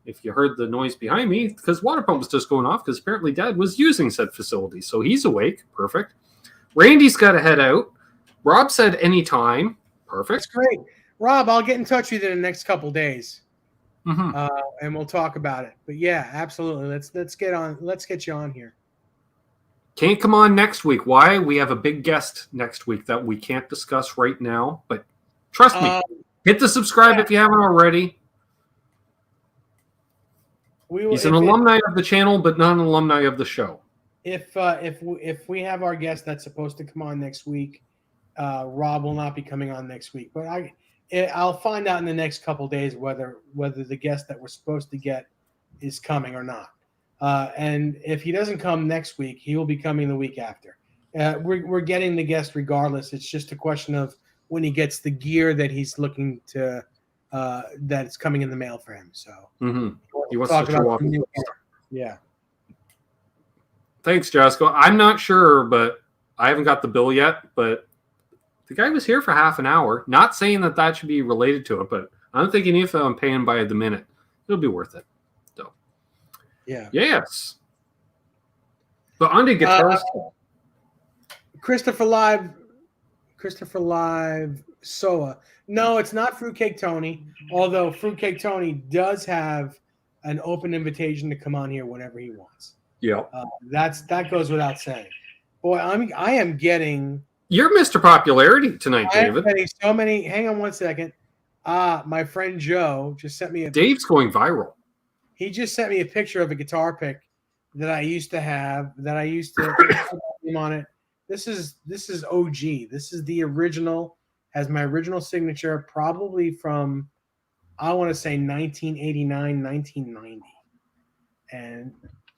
if you heard the noise behind me, because water pump was just going off, because apparently Dad was using said facility. So he's awake. Perfect. Randy's got to head out. Rob said anytime. Perfect. That's great. Rob, I'll get in touch with you in the next couple days, and we'll talk about it. But yeah, absolutely. Let's get you on here. Can't come on next week. Why? We have a big guest next week that we can't discuss right now. But trust me, hit the subscribe if you haven't already. He's an alumni of the channel, but not an alumni of the show. If we have our guest that's supposed to come on next week, Rob will not be coming on next week. But I'll find out in the next couple days whether the guest that we're supposed to get is coming or not. And if he doesn't come next week, he will be coming the week after. We're getting the guest regardless. It's just a question of when he gets the gear that he's looking to that's coming in the mail for him. So he wants to show off. Yeah. Thanks, Jasco. I'm not sure, but I haven't got the bill yet. But the guy was here for half an hour. Not saying that should be related to it, but I'm thinking if I'm paying by the minute, it'll be worth it. So, yeah. Yes. But on to guitars. Christopher Live Soa. No, it's not Fruitcake Tony, although Fruitcake Tony does have an open invitation to come on here whenever he wants. Yeah. That goes without saying. Boy, I am getting... You're Mr. Popularity tonight, David. I'm getting so many... Hang on one second. My friend Joe just sent me Dave's going viral. He just sent me a picture of a guitar pick that I used to have, that I used to put on it. This is OG. This is the original, has my original signature, probably from, I want to say 1989, 1990. And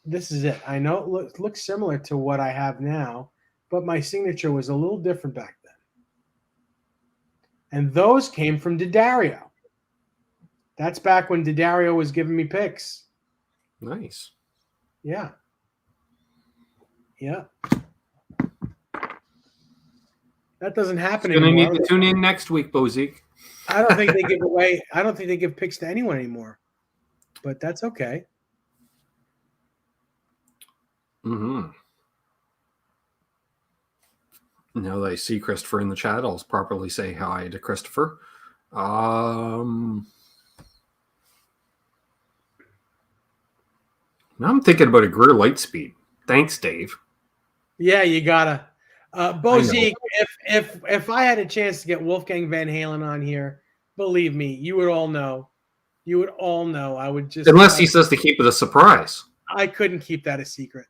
this is it. I know it looks similar to what I have now, but my signature was a little different back then. And those came from Daddario. That's back when Daddario was giving me picks. Nice. Yeah. Yeah. That doesn't happen Going to anymore. need to tune in next week, Bozique. I don't think they give away. I don't think they give picks to anyone anymore. But that's okay. Mm-hmm. Now that I see Christopher in the chat, I'll properly say hi to Christopher. Now I'm thinking about a Greer Lightspeed. Thanks, Dave. Yeah, you gotta. Bozique, if I had a chance to get Wolfgang Van Halen on here, believe me, you would all know. You would all know. I would just Unless he says to keep it a surprise. I couldn't keep that a secret.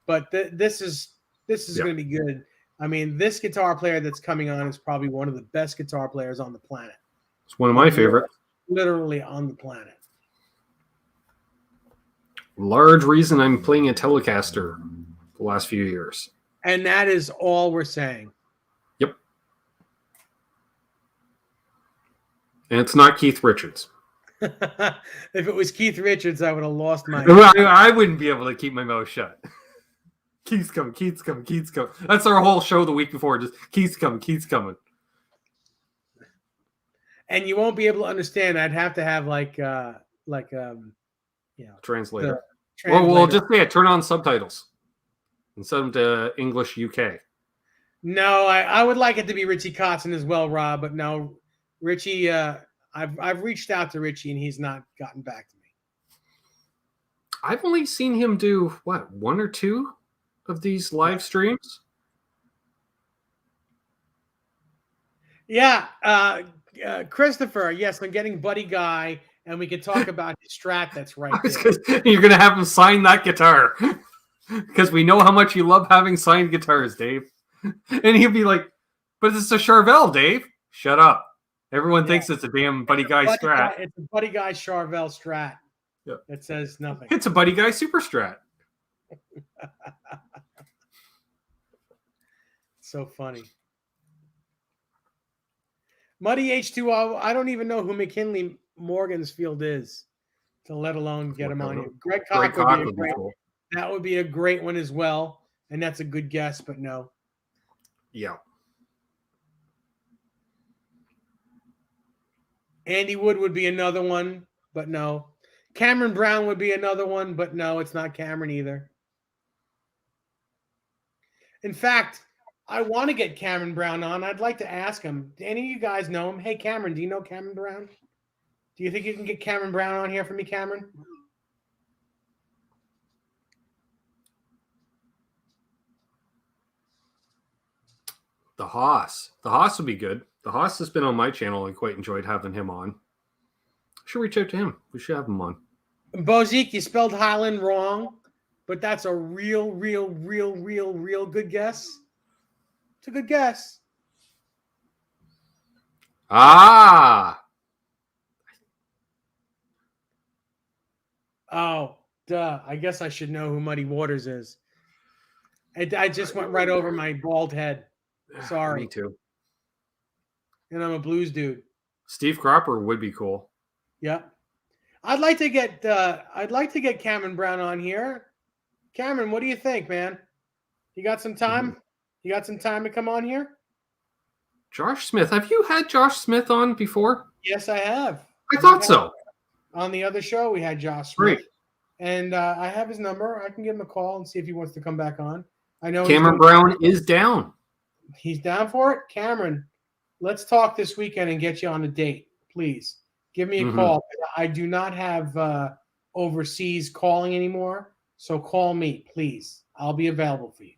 But this is going to be good. I mean, this guitar player that's coming on is probably one of the best guitar players on the planet. It's one of my favorites. Literally on the planet. Large reason I'm playing a Telecaster the last few years. And that is all we're saying. Yep. And it's not Keith Richards. If it was Keith Richards, I would have lost my... I wouldn't be able to keep my mouth shut. Keith's coming, Keith's coming, Keith's coming. That's our whole show the week before. Just Keith's coming, Keith's coming. And you won't be able to understand. I'd have to have translator. Translator. Well, just turn on subtitles and set them to English UK. No, I would like it to be Richie Kotzen as well, Rob. But no, Richie. I've reached out to Richie and he's not gotten back to me. I've only seen him do one or two of these live streams. Yeah, Christopher. Yes, I'm getting Buddy Guy, and we can talk about his Strat. That's right there. You're gonna have him sign that guitar because we know how much you love having signed guitars, Dave. And he'll be like, "But it's a Charvel, Dave. Shut up. Everyone thinks it's a damn Buddy Guy Strat. It's a Buddy Guy Charvel Strat. Yep. It says nothing. It's a Buddy Guy Super Strat." So funny. Muddy H2O, I don't even know who McKinley Morgansfield is, to let alone get him on here. Greg Koch would be a great, cool. That would be a great one as well. And that's a good guess, but no. Yeah. Andy Wood would be another one, but no. Cameron Brown would be another one, but no, it's not Cameron either. In fact, I want to get Cameron Brown on. I'd like to ask him. Do any of you guys know him? Hey, Cameron, do you know Cameron Brown? Do you think you can get Cameron Brown on here for me, Cameron? The Haas. The Haas would be good. The Haas has been on my channel. I quite enjoyed having him on. I should reach out to him. We should have him on. Bozique, you spelled Highland wrong, but that's a real good guess. It's a good guess. Ah. Oh, duh. I guess I should know who Muddy Waters is. I just went right over my bald head. Sorry. Me too. And I'm a blues dude. Steve Cropper would be cool. Yeah. I'd like to get Cameron Brown on here. Cameron, what do you think, man? You got some time? Mm-hmm. You got some time to come on here? Josh Smith. Have you had Josh Smith on before? Yes, I have. I thought so. On the other show, we had Josh Smith. Great. And I have his number. I can give him a call and see if he wants to come back on. I know Cameron Brown is down. He's down for it? Cameron, let's talk this weekend and get you on a date, please. Give me a call. I do not have overseas calling anymore, so call me, please. I'll be available for you.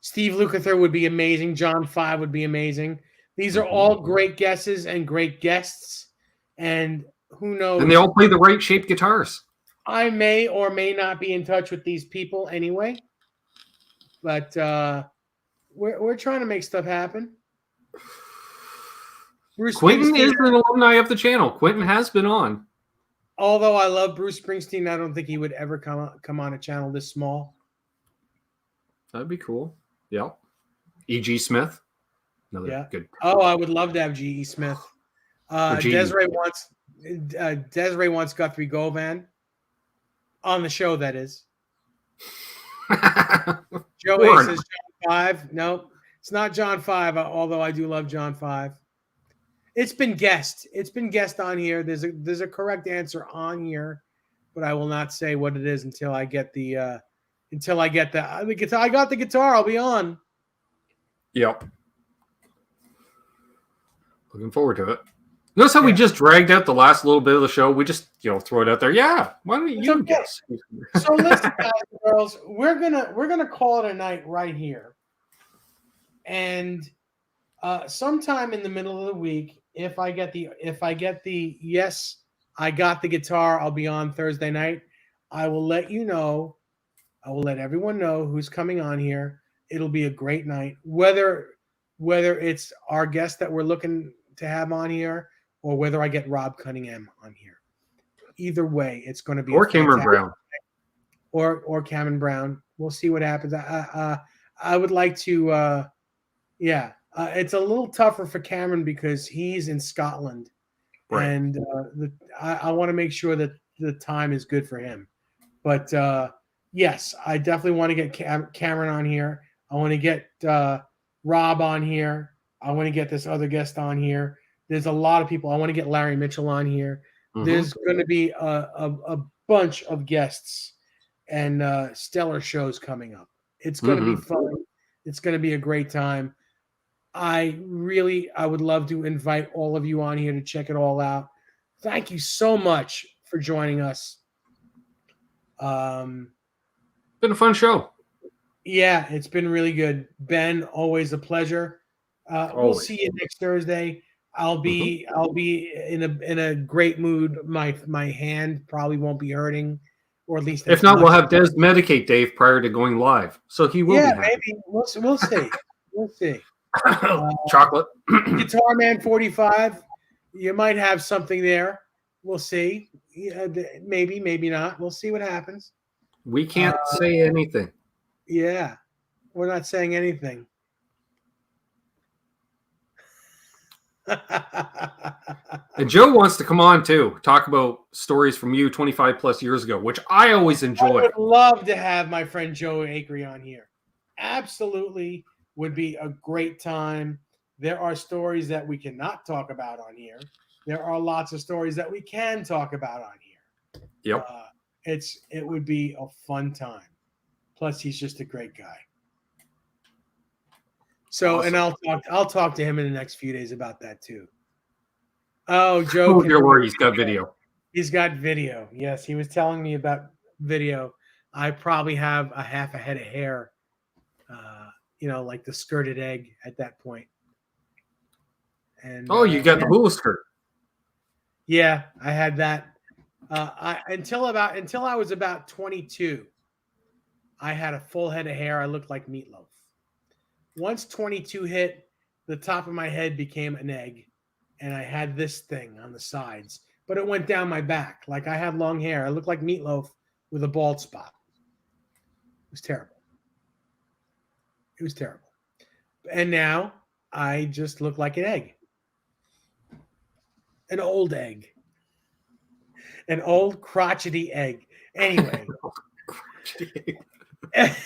Steve Lukather would be amazing. John 5 would be amazing. These are all great guesses and great guests, and who knows? And they all play the right shaped guitars. I may or may not be in touch with these people anyway, but we're trying to make stuff happen. Bruce Quentin is an alumni of the channel. Quentin has been on. Although I love Bruce Springsteen, I don't think he would ever come on a channel this small. That'd be cool. Yeah. E.G. Smith. Another good. Oh, I would love to have G.E. Smith. Desiree wants Guthrie Govan on the show. That is. Joe A says John 5. No, it's not John 5. Although I do love John 5. It's been guessed. It's been guessed on here. There's a correct answer on here, but I will not say what it is until I get the guitar. I got the guitar. I'll be on. Yep. Looking forward to it. Notice how we just dragged out the last little bit of the show. We just, throw it out there. Yeah. Why don't you guess? So listen, guys and girls, we're gonna call it a night right here. And sometime in the middle of the week, if I get the yes, I got the guitar, I'll be on Thursday night. I will let you know. I will let everyone know who's coming on here. It'll be a great night. Whether it's our guest that we're looking to have on here, or whether I get Rob Cunningham on here. Either way, it's going to be Cameron Brown. Or Cameron Brown. We'll see what happens. I would like to it's a little tougher for Cameron because he's in Scotland. Right. And I want to make sure that the time is good for him. But yes, I definitely want to get Cameron on here. I want to get Rob on here. I want to get this other guest on here. There's a lot of people. I want to get Larry Mitchell on here. Mm-hmm. There's going to be a bunch of guests and stellar shows coming up. It's going to be fun. It's going to be a great time. I would love to invite all of you on here to check it all out. Thank you so much for joining us. Been a fun show. Yeah, it's been really good. Ben, always a pleasure. We'll see you next Thursday. I'll be in a great mood. My hand probably won't be hurting, or at least if not, we'll have Des medicate Dave prior to going live, so he will. Yeah, maybe we'll see. We'll see. Chocolate Guitar Man 45. You might have something there. We'll see. Maybe not. We'll see what happens. We can't say anything. Yeah, we're not saying anything. And Joe wants to come on too, talk about stories from you 25 plus years ago, which I always enjoy. I would love to have my friend Joe Acree on here. Absolutely would be a great time. There are stories that we cannot talk about on here. There are lots of stories that we can talk about on here. Yep. It would be a fun time. Plus, he's just a great guy. So, awesome. And I'll talk to him in the next few days about that too. Oh, Joe! He's got video. He's got video. Yes, he was telling me about video. I probably have a half a head of hair, like the skirted egg at that point. And you got the hula skirt. Yeah, I had that. Until I was about 22, I had a full head of hair. I looked like Meatloaf. Once 22 hit, the top of my head became an egg, and I had this thing on the sides, but it went down my back. Like I had long hair. I looked like Meatloaf with a bald spot. It was terrible. It was terrible. And now I just look like an egg. An old egg. An old crotchety egg. Anyway.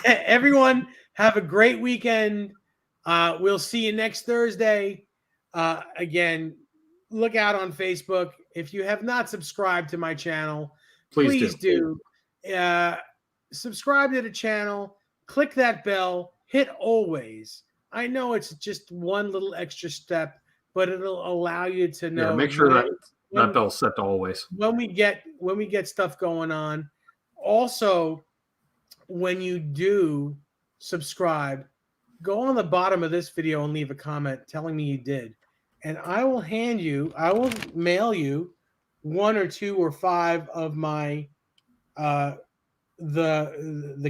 Everyone, have a great weekend. We'll see you next Thursday. Again, look out on Facebook. If you have not subscribed to my channel, please do. Subscribe to the channel. Click that bell. Hit always. I know it's just one little extra step, but it'll allow you to know. Yeah, make sure that bell's set to always. When we get stuff going on. Also, when you do subscribe, go on the bottom of this video and leave a comment telling me you did. And I will mail you 1 or 2 or 5 of my the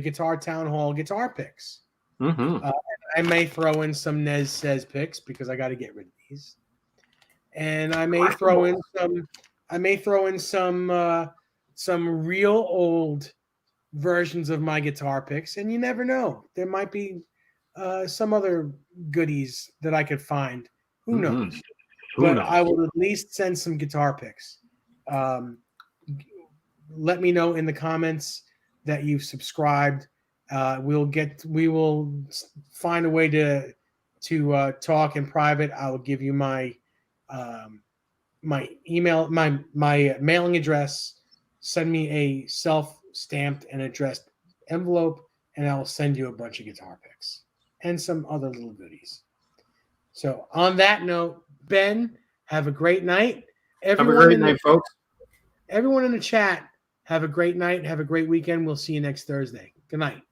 Guitar Town Hall guitar picks. Mm-hmm. I may throw in some Nez Says picks because I got to get rid of these. And I may throw in some real old versions of my guitar picks, and you never know. There might be some other goodies that I could find. Who knows? Who But knows? I will at least send some guitar picks. Let me know in the comments that you've subscribed. We will find a way to talk in private. I will give you my my email, my mailing address. Send me a self-stamped and addressed envelope, and I'll send you a bunch of guitar picks and some other little goodies. So on that note, Ben, have a great night. Have a great night, folks. Everyone in the chat, have a great night. Have a great weekend. We'll see you next Thursday. Good night.